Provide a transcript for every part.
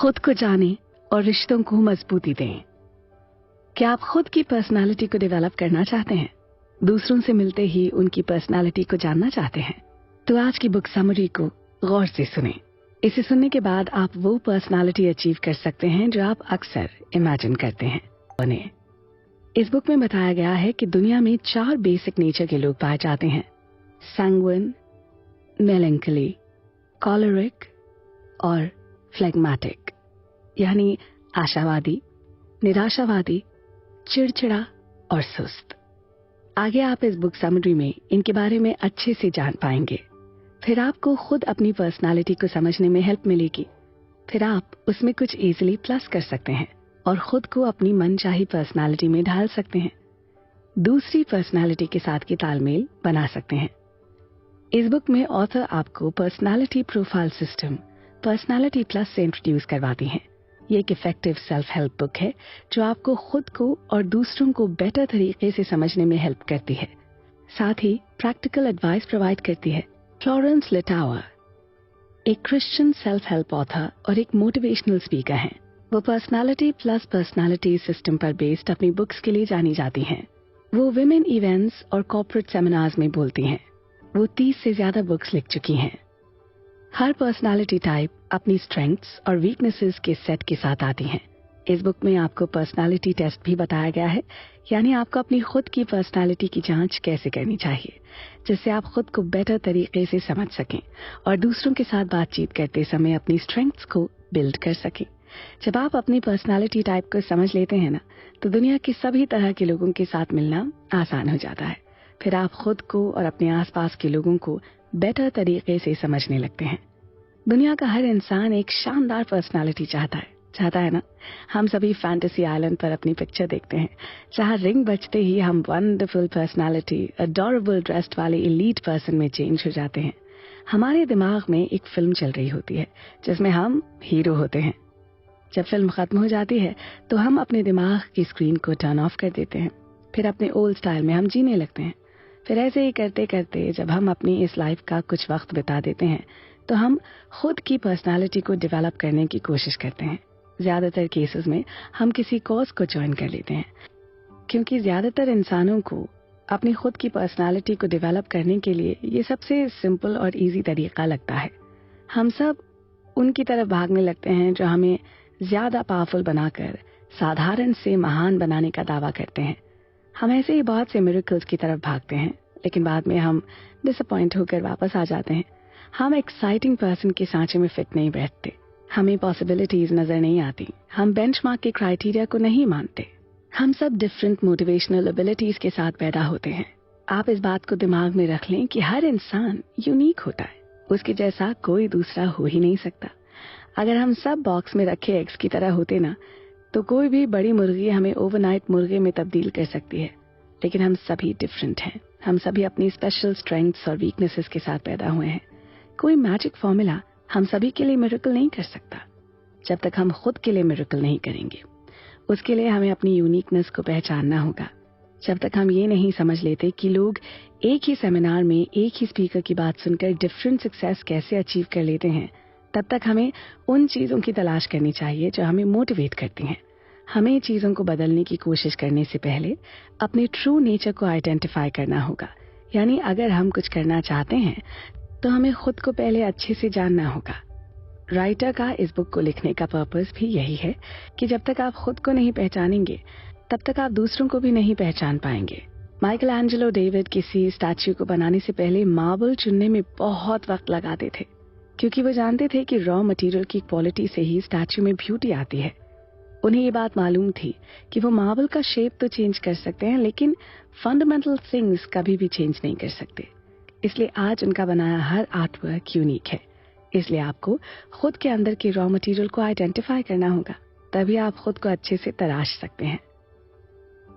खुद को जानें और रिश्तों को मजबूती दें। क्या आप खुद की पर्सनालिटी को डेवलप करना चाहते हैं? दूसरों से मिलते ही उनकी पर्सनालिटी को जानना चाहते हैं? तो आज की बुक समरी को गौर से सुनें। इसे सुनने के बाद आप वो पर्सनालिटी अचीव कर सकते हैं जो आप अक्सर इमेजिन करते हैं बने। इस बुक में बताया गया है कि दुनिया में 4 बेसिक नेचर के लोग पाए जाते हैं: सैंग्विन, मेलैंकोली, कॉलरिक और फ्लेगमैटिक, यानी आशावादी, निराशावादी, चिड़चिड़ा और सुस्त। आगे आप इस बुक समरी में इनके बारे में अच्छे से जान पाएंगे। फिर आपको खुद अपनी पर्सनालिटी को समझने में हेल्प मिलेगी। फिर आप उसमें कुछ इजीली प्लस कर सकते हैं और खुद को अपनी मनचाही पर्सनालिटी में ढाल सकते हैं। दूसरी पर्सनालिटी के साथ की तालमेल बना सकते हैं। इस बुक में ऑथर आपको personality profile system personality plus से इंट्रोड्यूस करवाती हैं। ये एक इफेक्टिव सेल्फ हेल्प बुक है जो आपको खुद को और दूसरों को बेटर तरीके से समझने में हेल्प करती है। साथ ही प्रैक्टिकल एडवाइस प्रोवाइड करती है। फ्लोरेंस लिटावर एक क्रिश्चियन सेल्फ हेल्प ऑथर और एक मोटिवेशनल स्पीकर हैं। वो पर्सनालिटी प्लस पर्सनालिटी सिस्टम पर बेस्ड अपनी बुक्स के लिए जानी जाती हैं। वो विमेन इवेंट्स और कॉर्पोरेट सेमिनार्स में बोलती हैं। वो 30 से ज्यादा बुक्स लिख चुकी हैं। हर पर्सनालिटी टाइप अपनी स्ट्रेंथ्स और वीकनेसेस के सेट के साथ आती हैं। इस बुक में आपको पर्सनालिटी टेस्ट भी बताया गया है, यानी आपको अपनी खुद की पर्सनालिटी की जांच कैसे करनी चाहिए, जिससे आप खुद को बेटर तरीके से समझ सकें और दूसरों के साथ बातचीत करते समय अपनी स्ट्रेंथ्स को बिल्ड कर सकें। जब आप अपनी पर्सनालिटी टाइप को समझ लेते हैं ना, तो दुनिया के सभी तरह के लोगों के साथ मिलना आसान हो जाता है। फिर आप खुद को और अपने आसपास के लोगों को बेटर तरीके से समझने लगते हैं। दुनिया का हर इंसान एक शानदार पर्सनालिटी चाहता है ना। हम सभी फैंटेसी आइलैंड पर अपनी पिक्चर देखते हैं, जहां रिंग बजते ही हम वंडरफुल पर्सनालिटी, अडोरेबल ड्रेस्ड वाले एलीट पर्सन में चेंज हो जाते हैं। हमारे दिमाग में एक फिल्म चल रही होती है जिसमें हम हीरो होते हैं। जब फिल्म खत्म हो जाती है तो हम अपने दिमाग की स्क्रीन को टर्न ऑफ कर देते हैं। फिर अपने ओल्ड स्टाइल में हम जीने लगते हैं। फिर ऐसे ही करते करते जब हम अपनी इस लाइफ का कुछ वक्त बिता देते हैं तो हम खुद की पर्सनालिटी को डेवलप करने की कोशिश करते हैं। ज्यादातर केसेस में हम किसी कोर्स को ज्वाइन कर लेते हैं, क्योंकि ज्यादातर इंसानों को अपनी खुद की पर्सनालिटी को डेवलप करने के लिए ये सबसे सिंपल और इजी तरीका लगता है। हम सब उनकी तरफ भागने लगते हैं जो हमें ज्यादा पावरफुल बनाकर साधारण से महान बनाने का दावा करते हैं। हम ऐसे ही बहुत से मिरेकल्स की तरफ भागते हैं, लेकिन बाद में हम डिसअपॉइंट होकर वापस आ जाते हैं। हम एक्साइटिंग पर्सन के सांचे में फिट नहीं बैठते। हमें पॉसिबिलिटीज नजर नहीं आती। हम बेंचमार्क के क्राइटेरिया को नहीं मानते। हम सब डिफरेंट मोटिवेशनल एबिलिटीज के साथ पैदा होते हैं। आप इस बात को दिमाग में रख लें कि हर इंसान यूनिक होता है। उसके जैसा कोई दूसरा हो ही नहीं सकता। अगर हम सब बॉक्स में रखे एग्स की तरह होते ना, तो कोई भी बड़ी मुर्गी हमें ओवरनाइट मुर्गे में तब्दील कर सकती है। लेकिन हम सभी डिफरेंट हैं। हम सभी अपनी स्पेशल स्ट्रेंथ्स और वीकनेसेस के साथ पैदा हुए हैं। कोई मैजिक फॉर्मूला हम सभी के लिए मिरेकल नहीं कर सकता जब तक हम खुद के लिए मिरेकल नहीं करेंगे। उसके लिए हमें अपनी यूनिकनेस को पहचानना होगा। जब तक हम ये नहीं समझ लेते कि लोग एक ही सेमिनार में एक ही स्पीकर की बात सुनकर डिफरेंट सक्सेस कैसे अचीव कर लेते हैं, तब तक हमें उन चीजों की तलाश करनी चाहिए जो हमें मोटिवेट करती हैं। हमें चीजों को बदलने की कोशिश करने से पहले अपने ट्रू नेचर को आइडेंटिफाई करना होगा। यानी अगर हम कुछ करना चाहते हैं तो हमें खुद को पहले अच्छे से जानना होगा। राइटर का इस बुक को लिखने का पर्पस भी यही है कि जब तक आप खुद को नहीं पहचानेंगे, तब तक आप दूसरों को भी नहीं पहचान पाएंगे। माइकल एंजेलो डेविड किसी स्टैच्यू को बनाने से पहले मार्बल चुनने में बहुत वक्त लगाते थे, क्योंकि वो जानते थे कि रॉ मटेरियल की क्वालिटी से ही स्टैच्यू में ब्यूटी आती है। उन्हें ये बात मालूम थी कि वो मार्बल का शेप तो चेंज कर सकते हैं, लेकिन फंडामेंटल थिंग्स कभी भी चेंज नहीं कर सकते। इसलिए आज उनका बनाया हर आर्टवर्क यूनिक है। इसलिए आपको खुद के अंदर के रॉ मटेरियल को आइडेंटिफाई करना होगा, तभी आप खुद को अच्छे से तराश सकते हैं।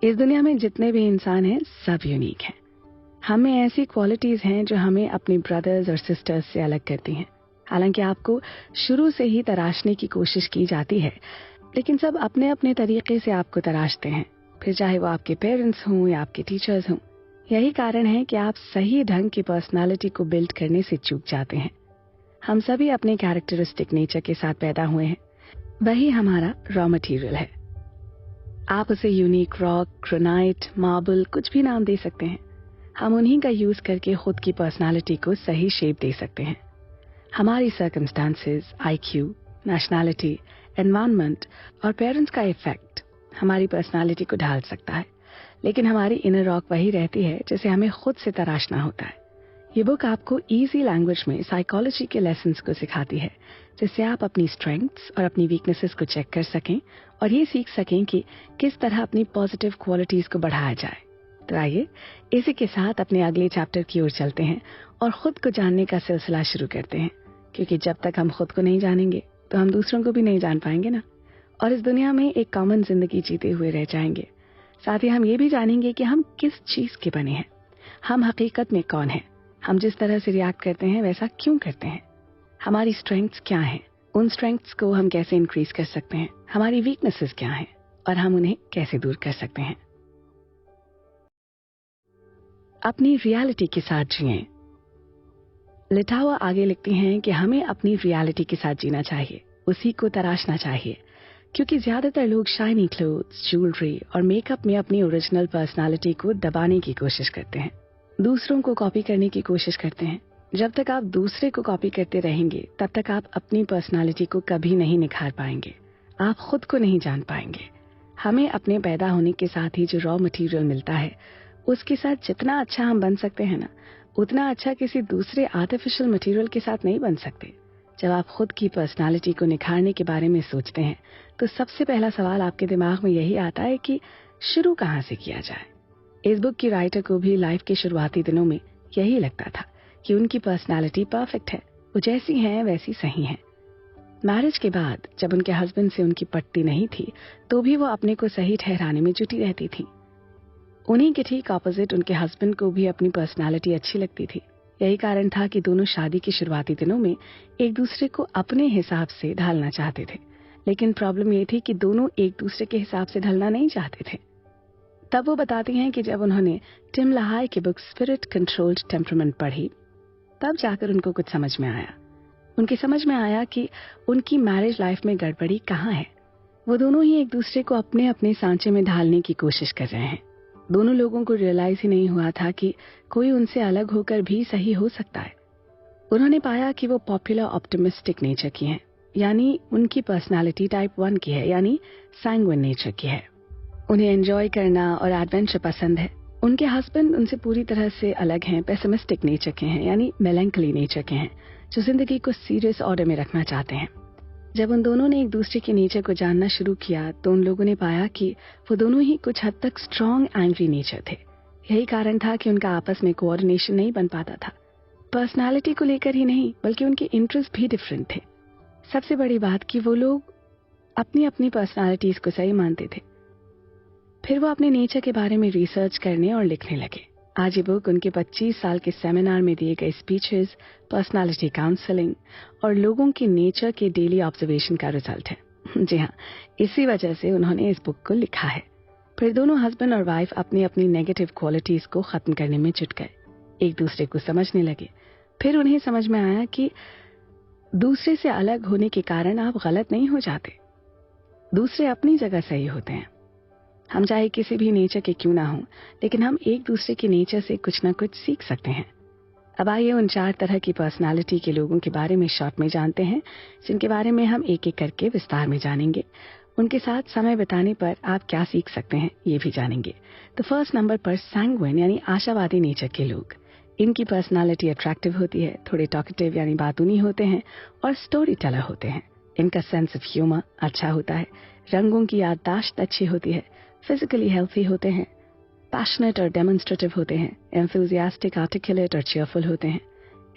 इस दुनिया में जितने भी इंसान हैं, सब यूनिक हैं। हमें ऐसी क्वालिटीज हैं जो हमें अपने ब्रदर्स और सिस्टर्स से अलग करती हैं। हालांकि आपको शुरू से ही तराशने की कोशिश की जाती है, लेकिन सब अपने अपने तरीके से आपको तराशते हैं, फिर चाहे वो आपके पेरेंट्स हों या आपके टीचर्स हों। यही कारण है कि आप सही ढंग की पर्सनालिटी को बिल्ड करने से चूक जाते हैं। हम सभी अपने कैरेक्टरिस्टिक नेचर के साथ पैदा हुए हैं, वही हमारा रॉ मटेरियल है। आप उसे यूनिक रॉक, ग्रेनाइट, मार्बल कुछ भी नाम दे सकते हैं। हम उन्हीं का यूज करके खुद की पर्सनालिटी को सही शेप दे सकते हैं। हमारी सर्कमस्टांसेस, आईक्यू, नेशनैलिटी, एनवायरनमेंट और पेरेंट्स का इफेक्ट हमारी पर्सनालिटी को ढाल सकता है, लेकिन हमारी इनर रॉक वही रहती है जिसे हमें खुद से तराशना होता है। ये बुक आपको इजी लैंग्वेज में साइकोलॉजी के लेसन्स को सिखाती है, जिससे आप अपनी स्ट्रेंथ्स और अपनी वीकनेसेस को चेक कर सकें और ये सीख सकें कि किस तरह अपनी पॉजिटिव क्वालिटीज को बढ़ाया जाए। तो आइए इसी के साथ अपने अगले चैप्टर की ओर चलते हैं और खुद को जानने का सिलसिला शुरू करते हैं, क्योंकि जब तक हम खुद को नहीं जानेंगे तो हम दूसरों को भी नहीं जान पाएंगे ना, और इस दुनिया में एक कॉमन जिंदगी जीते हुए रह जाएंगे। साथ ही हम ये भी जानेंगे कि हम किस चीज के बने हैं, हम हकीकत में कौन हैं, हम जिस तरह से रिएक्ट करते हैं वैसा क्यों करते हैं, हमारी स्ट्रेंथ्स क्या हैं, उन स्ट्रेंथ्स को हम कैसे इंक्रीज कर सकते हैं, हमारी वीकनेसेस क्या हैं और हम उन्हें कैसे दूर कर सकते हैं। अपनी रियलिटी के साथ जिएं। लिटावा आगे लिखती हैं कि हमें अपनी रियलिटी के साथ जीना चाहिए, उसी को तराशना चाहिए, क्योंकि ज्यादातर लोग शाइनी क्लोथ्स, ज्वेलरी और मेकअप में अपनी ओरिजिनल पर्सनालिटी को दबाने की कोशिश करते हैं, दूसरों को कॉपी करने की कोशिश करते हैं। जब तक आप दूसरे को कॉपी करते रहेंगे तब तक आप अपनी पर्सनालिटी को कभी नहीं निखार पाएंगे, आप खुद को नहीं जान पाएंगे। हमें अपने पैदा होने के साथ ही जो रॉ मटेरियल मिलता है उसके साथ जितना अच्छा हम बन सकते हैं ना, उतना अच्छा किसी दूसरे आर्टिफिशियल मटेरियल के साथ नहीं बन सकते। जब आप खुद की पर्सनालिटी को निखारने के बारे में सोचते हैं तो सबसे पहला सवाल आपके दिमाग में यही आता है कि शुरू कहाँ से किया जाए। इस बुक की राइटर को भी लाइफ के शुरुआती दिनों में यही लगता था कि उनकी पर्सनालिटी परफेक्ट है, वो जैसी हैं वैसी सही हैं। मैरिज के बाद जब उनके हस्बैंड से उनकी पटती नहीं थी तो भी वो अपने को सही ठहराने में जुटी रहती थी। उन्हीं के ठीक ऑपोजिट उनके हस्बैंड को भी अपनी पर्सनालिटी अच्छी लगती थी। यही कारण था कि दोनों शादी के शुरुआती दिनों में एक दूसरे को अपने हिसाब से ढालना चाहते थे, लेकिन प्रॉब्लम ये थी कि दोनों एक दूसरे के हिसाब से ढलना नहीं चाहते थे। तब वो बताती हैं कि जब उन्होंने टिम लहाई की बुक स्पिरिट कंट्रोल्ड टेम्परामेंट पढ़ी तब जाकर उनको कुछ समझ में आया। उनकी समझ में आया कि उनकी मैरिज लाइफ में गड़बड़ी कहाँ है। वो दोनों ही एक दूसरे को अपने अपने सांचे में ढालने की कोशिश कर रहे हैं। दोनों लोगों को रियलाइज ही नहीं हुआ था कि कोई उनसे अलग होकर भी सही हो सकता है। उन्होंने पाया कि वो पॉपुलर ऑप्टिमिस्टिक नेचर की हैं, यानी उनकी पर्सनालिटी टाइप 1 की है, यानी सैंग्विन नेचर की है। उन्हें एंजॉय करना और एडवेंचर पसंद है। उनके हस्बैंड उनसे पूरी तरह से अलग हैं, पेसिमिस्टिक नेचर के हैं, यानी मेलैंकली नेचर के हैं, जो जिंदगी को सीरियस ऑर्डर में रखना चाहते हैं। जब उन दोनों ने एक दूसरे के नेचर को जानना शुरू किया तो उन लोगों ने पाया कि वो दोनों ही कुछ हद तक स्ट्रॉन्ग एंग्री नेचर थे। यही कारण था कि उनका आपस में कोऑर्डिनेशन नहीं बन पाता था। पर्सनालिटी को लेकर ही नहीं बल्कि उनके इंटरेस्ट भी डिफरेंट थे। सबसे बड़ी बात कि वो लोग अपनी अपनी पर्सनालिटीज को सही मानते थे। फिर वो अपने नेचर के बारे में रिसर्च करने और लिखने लगे। आज ये बुक उनके 25 साल के सेमिनार में दिए गए स्पीचेस, पर्सनालिटी काउंसलिंग और लोगों के नेचर के डेली ऑब्जर्वेशन का रिजल्ट है। जी हाँ, इसी वजह से उन्होंने इस बुक को लिखा है। फिर दोनों हस्बैंड और वाइफ अपनी अपनी नेगेटिव क्वालिटीज को खत्म करने में जुट गए, एक दूसरे को समझने लगे। फिर उन्हें समझ में आया कि दूसरे से अलग होने के कारण आप गलत नहीं हो जाते, दूसरे अपनी जगह सही होते हैं। हम चाहे किसी भी नेचर के क्यों ना हों, लेकिन हम एक दूसरे के नेचर से कुछ ना कुछ सीख सकते हैं। अब आइए उन 4 तरह की पर्सनालिटी के लोगों के बारे में शॉर्ट में जानते हैं, जिनके बारे में हम एक एक करके विस्तार में जानेंगे। उनके साथ समय बिताने पर आप क्या सीख सकते हैं ये भी जानेंगे। तो फर्स्ट नंबर पर सैंग्विन यानी आशावादी नेचर के लोग। इनकी पर्सनालिटी अट्रैक्टिव होती है, थोड़े टॉकेटिव यानी बातूनी होते हैं और स्टोरी टेलर होते हैं। इनका सेंस ऑफ ह्यूमर अच्छा होता है, रंगों की याददाश्त अच्छी होती है, फिजिकली हेल्थी होते हैं, पैशनेट और डेमोन्स्ट्रेटिव होते हैं, एंथुसियास्टिक, आर्टिकुलेट और चीयरफुल होते हैं।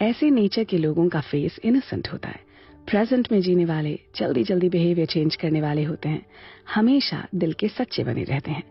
ऐसे नेचर के लोगों का फेस इनोसेंट होता है, प्रेजेंट में जीने वाले, जल्दी जल्दी बिहेवियर चेंज करने वाले होते हैं, हमेशा दिल के सच्चे बने रहते हैं।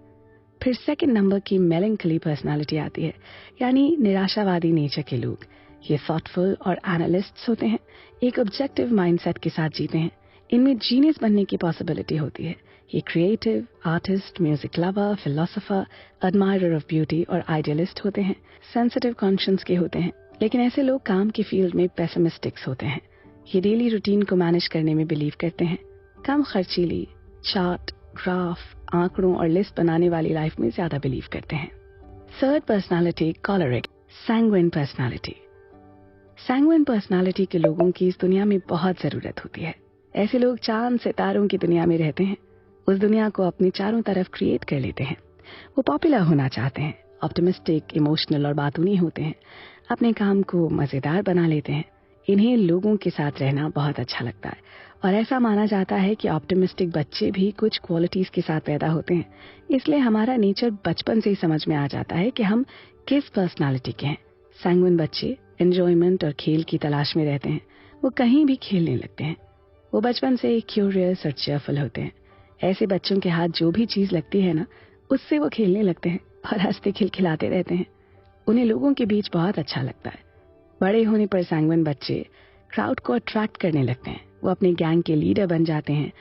फिर सेकंड नंबर की मेलैंकली पर्सनालिटी आती है, यानी निराशावादी नेचर के लोग। ये थॉटफुल और एनालिस्ट्स होते हैं, एक ऑब्जेक्टिव माइंडसेट के साथ जीते हैं। इनमें जीनियस बनने की पॉसिबिलिटी होती है। ये creative, artist, music lover, philosopher, admirer of beauty और आइडियलिस्ट होते हैं। सेंसिटिव कॉन्शियंस के होते हैं, लेकिन ऐसे लोग काम की फील्ड में पेसिमिस्टिक्स होते हैं। ये डेली रूटीन को मैनेज करने में बिलीव करते हैं। कम खर्चीली, चार्ट, ग्राफ, आंकड़ों और लिस्ट बनाने वाली लाइफ में ज्यादा बिलीव करते हैं। Third personality, choleric, sanguine personality. Sanguine personality के लोगों की इस दुनिया में बहुत जरूरत होती है। ऐसे लोग चांद सितारों की दुनिया में रहते हैं, उस दुनिया को अपने चारों तरफ क्रिएट कर लेते हैं। वो पॉपुलर होना चाहते हैं, ऑप्टिमिस्टिक, इमोशनल और बातूनी होते हैं, अपने काम को मजेदार बना लेते हैं। इन्हें लोगों के साथ रहना बहुत अच्छा लगता है और ऐसा माना जाता है कि ऑप्टिमिस्टिक बच्चे भी कुछ क्वालिटीज के साथ पैदा होते हैं। इसलिए हमारा नेचर बचपन से ही समझ में आ जाता है कि हम किस पर्सनालिटी के हैं। सैंग्विन बच्चे एंजॉयमेंट और खेल की तलाश में रहते हैं। वो कहीं भी खेलने लगते हैं। वो बचपन से ही क्यूरियस और चेयरफुल होते हैं। ऐसे बच्चों के हाथ जो भी चीज लगती है ना, उससे वो खेलने लगते हैं और हंसते खिलखिलाते रहते हैं। उन्हें लोगों के बीच बहुत अच्छा लगता है। बड़े होने पर सैंग्विन बच्चे क्राउड को अट्रैक्ट करने लगते हैं। वो अपने गैंग के लीडर बन जाते हैं।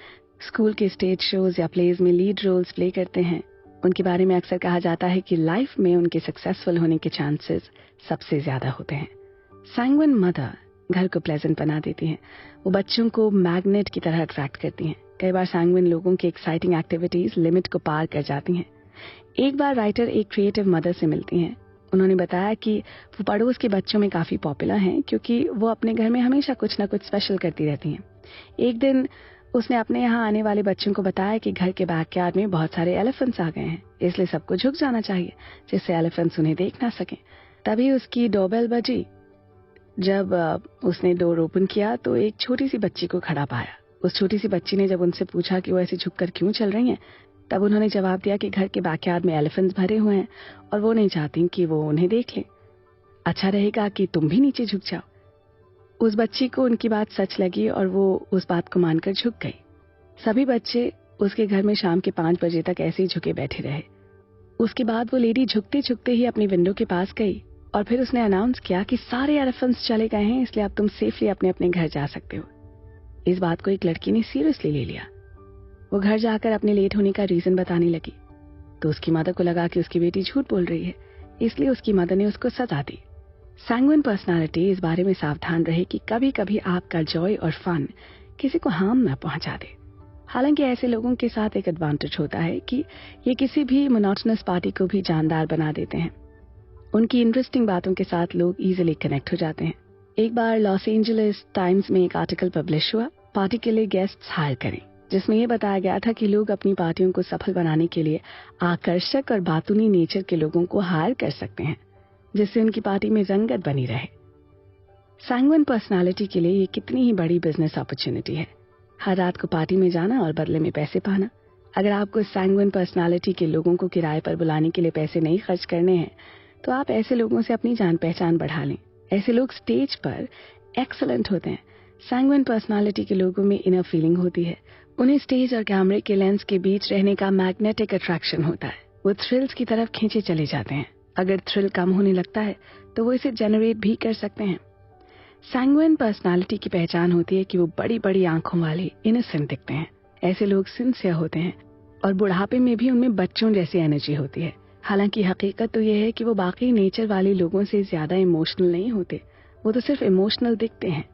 स्कूल के स्टेज शोज या प्लेज में लीड रोल्स प्ले करते हैं। उनके बारे में अक्सर कहा जाता है कि लाइफ में उनके सक्सेसफुल होने के चांसेस सबसे ज्यादा होते हैं। सैंग्विन मदर घर को प्लेजेंट बना देती हैं। वो बच्चों को मैग्नेट की तरह अट्रैक्ट करती हैं। कई बार सैंग्विन लोगों की एक्साइटिंग एक्टिविटीज लिमिट को पार कर जाती हैं। एक बार राइटर एक क्रिएटिव मदर से मिलती हैं। उन्होंने बताया कि वो पड़ोस के बच्चों में काफी पॉपुलर हैं क्योंकि वो अपने घर में हमेशा कुछ न कुछ स्पेशल करती रहती हैं। एक दिन उसने अपने यहाँ आने वाले बच्चों को बताया कि घर के बैकयार्ड में बहुत सारे एलिफेंट्स आ गए हैं, इसलिए सबको झुक जाना चाहिए जिससे एलिफेंट्स उन्हें देख ना सकें। तभी उसकी डोरबेल बजी। जब उसने डोर ओपन किया तो एक छोटी सी बच्ची को खड़ा पाया। उस छोटी सी बच्ची ने जब उनसे पूछा कि वो ऐसे झुककर क्यों चल रही हैं, तब उन्होंने जवाब दिया कि घर के बैकयार्ड में एलिफेंट्स भरे हुए हैं और वो नहीं चाहती कि वो उन्हें देख लें। अच्छा रहेगा कि तुम भी नीचे झुक जाओ। उस बच्ची को उनकी बात सच लगी और वो उस बात को मानकर झुक गई। सभी बच्चे उसके घर में शाम के 5 बजे तक ऐसे ही झुके बैठे रहे। उसके बाद वो लेडी झुकते झुकते ही अपनी विंडो के पास गई और फिर उसने अनाउंस किया कि सारे एलिफेंट्स चले गए हैं, इसलिए अब तुम सेफली अपने अपने घर जा सकते हो। इस बात को एक लड़की ने सीरियसली ले लिया। वो घर जाकर अपने लेट होने का रीजन बताने लगी तो उसकी मदर को लगा कि उसकी बेटी झूठ बोल रही है, इसलिए उसकी मदर ने उसको सजा दी। सैंग्विन पर्सनालिटी इस बारे में सावधान रहे कि कभी कभी आपका जॉय और फन किसी को हार्म न पहुंचा दे। हालांकि ऐसे लोगों के साथ एक एडवांटेज होता है कि ये किसी भी मोनोटोनस पार्टी को भी जानदार बना देते हैं। उनकी इंटरेस्टिंग बातों के साथ लोग इजीली कनेक्ट हो जाते हैं। एक बार लॉस एंजलिस टाइम्स में एक आर्टिकल पब्लिश हुआ, पार्टी के लिए गेस्ट्स हायर करें, जिसमें यह बताया गया था कि लोग अपनी पार्टियों को सफल बनाने के लिए आकर्षक और बातूनी नेचर के लोगों को हायर कर सकते हैं, जिससे उनकी पार्टी में रंगत बनी रहे। सैंग्विन पर्सनालिटी के लिए ये कितनी ही बड़ी बिजनेस अपॉर्चुनिटी है, हर रात को पार्टी में जाना और बदले में पैसे पाना। अगर आपको सैंग्विन पर्सनालिटी के लोगों को किराए पर बुलाने के लिए पैसे नहीं खर्च करने हैं तो आप ऐसे लोगों से अपनी जान पहचान बढ़ा लें। ऐसे लोग स्टेज पर एक्सीलेंट होते हैं। सैंग्विन पर्सनालिटी के लोगों में इनर फीलिंग होती है। उन्हें स्टेज और कैमरे के लेंस के बीच रहने का मैग्नेटिक अट्रैक्शन होता है। वो थ्रिल्स की तरफ खींचे चले जाते हैं। अगर थ्रिल कम होने लगता है तो वो इसे जनरेट भी कर सकते हैं। सैंग्विन पर्सनालिटी की पहचान होती है कि वो बड़ी बड़ी आंखों वाले इनोसेंट दिखते हैं। ऐसे लोग सिंसियर होते हैं और बुढ़ापे में भी उनमें बच्चों जैसी एनर्जी होती है। हालांकि हकीकत तो यह है कि वो बाकी नेचर वाले लोगों से ज्यादा इमोशनल नहीं होते, वो तो सिर्फ इमोशनल दिखते हैं।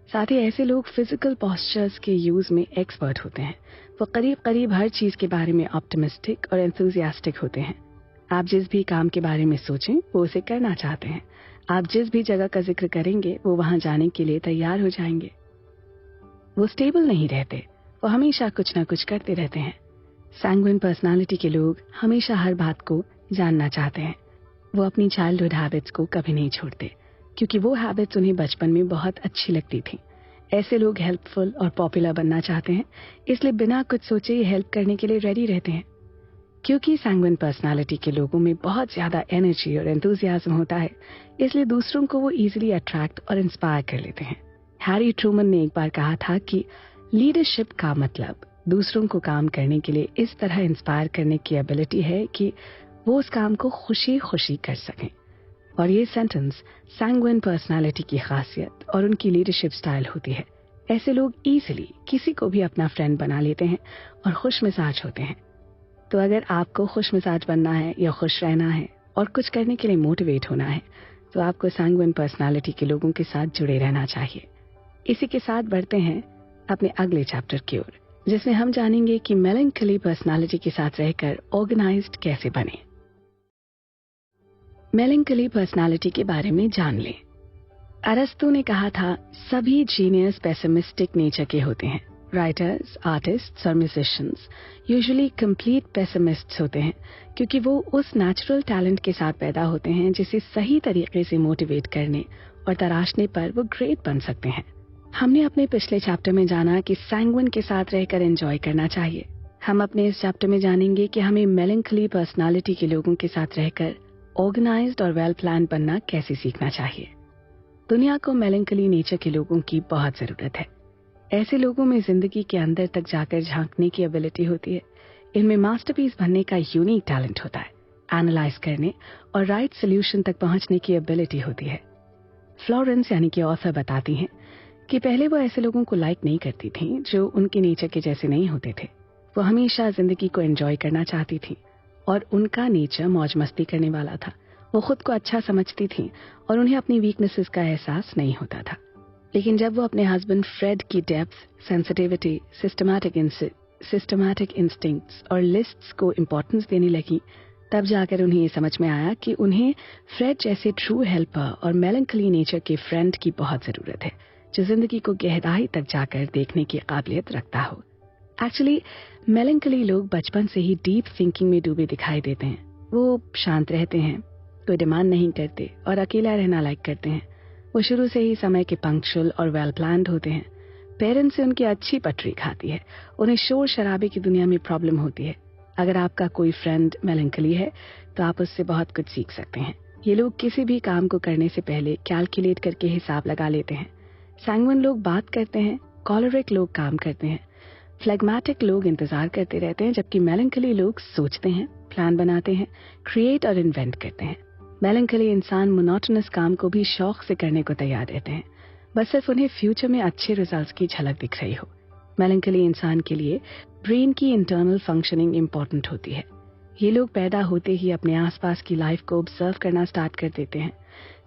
साथ ही ऐसे लोग फिजिकल पोस्चर्स के यूज में एक्सपर्ट होते हैं। वो करीब करीब हर चीज के बारे में ऑप्टिमिस्टिक और एंथुसियास्टिक होते हैं। आप जिस भी काम के बारे में सोचें वो उसे करना चाहते हैं। आप जिस भी जगह का जिक्र करेंगे वो वहां जाने के लिए तैयार हो जाएंगे। वो स्टेबल नहीं रहते, वो हमेशा कुछ न कुछ करते रहते हैं। सैंग्विन पर्सनालिटी के लोग हमेशा हर बात को जानना चाहते हैं। वो अपनी चाइल्डहुड हैबिट्स को कभी नहीं छोड़ते क्योंकि वो हैबिट्स उन्हें बचपन में बहुत अच्छी लगती थी। ऐसे लोग हेल्पफुल और पॉपुलर बनना चाहते हैं, इसलिए बिना कुछ सोचे ही हेल्प करने के लिए रेडी रहते हैं। क्योंकि सैंग्विन पर्सनालिटी के लोगों में बहुत ज्यादा एनर्जी और एंथुसियाज्म होता है, इसलिए दूसरों को वो इजीली अट्रैक्ट और इंस्पायर कर लेते हैं। हैरी ट्रूमन ने एक बार कहा था कि लीडरशिप का मतलब दूसरों को काम करने के लिए इस तरह इंस्पायर करने की एबिलिटी है कि वो उस काम को खुशी खुशी कर सकें। और ये सेंटेंस सैंग्विन पर्सनालिटी की खासियत और उनकी लीडरशिप स्टाइल होती है। ऐसे लोग इजीली किसी को भी अपना फ्रेंड बना लेते हैं और खुश मिजाज होते हैं। तो अगर आपको खुश मिजाज बनना है या खुश रहना है और कुछ करने के लिए मोटिवेट होना है तो आपको सैंग्विन पर्सनालिटी के लोगों के साथ जुड़े रहना चाहिए। इसी के साथ बढ़ते हैं अपने अगले चैप्टर की ओर, जिसमें हम जानेंगे कि मेलैंकोली पर्सनालिटी के साथ रहकर ऑर्गेनाइज्ड कैसे बने। मेलैंकोली पर्सनालिटी के बारे में जान लें। अरस्तु ने कहा था, सभी जीनियस पेसिमिस्टिक नेचर के होते हैं। राइटर्स, आर्टिस्ट्स और म्यूजिशियंस यूजुअली कंप्लीट पेसिमिस्ट्स होते हैं, क्योंकि वो उस नेचुरल टैलेंट के साथ पैदा होते हैं जिसे सही तरीके से मोटिवेट करने और तराशने पर वो ग्रेट बन सकते हैं। हमने अपने पिछले चैप्टर में जाना कि सैंग्विन के साथ रहकर एंजॉय करना चाहिए। हम अपने इस चैप्टर में जानेंगे कि हमें मेलैंकोली पर्सनालिटी के लोगों के साथ रहकर ऑर्गेनाइज्ड और वेल प्लान बनना कैसे सीखना चाहिए। दुनिया को मेलैंकोली नेचर के लोगों की बहुत जरूरत है। ऐसे लोगों में जिंदगी के अंदर तक जाकर झांकने की एबिलिटी होती है। इनमें मास्टरपीस बनने का यूनिक टैलेंट होता है। एनालाइज करने और राइट सोल्यूशन तक पहुंचने की एबिलिटी होती है। फ्लोरेंस यानी कि ऑथर बताती हैं कि पहले वो ऐसे लोगों को लाइक नहीं करती थी जो उनके नेचर के जैसे नहीं होते थे। वो हमेशा जिंदगी को एंजॉय करना चाहती थी और उनका नेचर मौज मस्ती करने वाला था। वो खुद को अच्छा समझती थी और उन्हें अपनी वीकनेसेस का एहसास नहीं होता था। लेकिन जब वो अपने हस्बैंड फ्रेड की डेप्थ, सेंसिटिविटी, सिस्टमैटिक इंस्टिंक्ट्स और लिस्ट्स को इम्पोर्टेंस देने लगी, तब जाकर उन्हें ये समझ में आया कि उन्हें फ्रेड जैसे ट्रू हेल्पर और मेलैंकोली नेचर के फ्रेंड की बहुत जरूरत है, जो जिंदगी को गहराई तक जाकर देखने की काबिलियत रखता हो। एक्चुअली मेलैंकोली लोग बचपन से ही डीप थिंकिंग में डूबे दिखाई देते हैं। वो शांत रहते हैं, कोई डिमांड नहीं करते और अकेला रहना लाइक करते हैं। वो शुरू से ही समय के पंक्चुअल और वेल प्लान्ड होते हैं। पेरेंट्स से उनकी अच्छी पटरी खाती है। उन्हें शोर शराबे की दुनिया में प्रॉब्लम होती है। अगर आपका कोई फ्रेंड मेलैंकोली है तो आप उससे बहुत कुछ सीख सकते हैं। ये लोग किसी भी काम को करने से पहले कैलकुलेट करके हिसाब लगा लेते हैं। सैंग्विन लोग बात करते हैं, कॉलरिक लोग काम करते हैं, फ्लेगमैटिक लोग इंतजार करते रहते हैं, जबकि मेलैंकोली लोग सोचते हैं, प्लान बनाते हैं, क्रिएट और इन्वेंट करते हैं। मेलैंकोली इंसान मोनोटोनस काम को भी शौक से करने को तैयार रहते हैं, बस सिर्फ उन्हें फ्यूचर में अच्छे रिजल्ट्स की झलक दिख रही हो। मेलैंकोली इंसान के लिए ब्रेन की इंटरनल फंक्शनिंग इंपॉर्टेंट होती है। ये लोग पैदा होते ही अपने आसपास की लाइफ को ऑब्जर्व करना स्टार्ट कर देते हैं।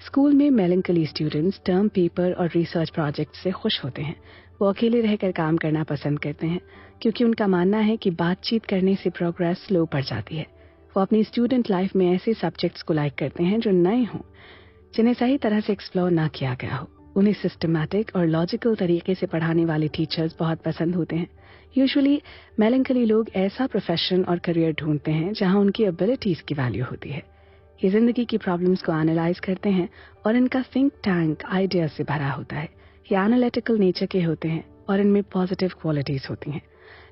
स्कूल में मेलैंकोली स्टूडेंट्स टर्म पेपर और रिसर्च प्रोजेक्ट से खुश होते हैं। वो अकेले रहकर काम करना पसंद करते हैं, क्योंकि उनका मानना है कि बातचीत करने से प्रोग्रेस स्लो पड़ जाती है। वो अपनी स्टूडेंट लाइफ में ऐसे सब्जेक्ट्स को लाइक करते हैं जो नए हों, जिन्हें सही तरह से एक्सप्लोर ना किया गया हो। उन्हें सिस्टमैटिक और लॉजिकल तरीके से पढ़ाने वाले टीचर्स बहुत पसंद होते हैं। यूजुअली मेलैंकोली लोग ऐसा प्रोफेशन और करियर ढूंढते हैं जहां उनकी एबिलिटीज की वैल्यू होती है। ये जिंदगी की प्रॉब्लम्स को एनालाइज करते हैं और इनका थिंक टैंक आइडियाज से भरा होता है। ये एनालिटिकल नेचर के होते हैं और इनमें पॉजिटिव क्वालिटीज होती हैं।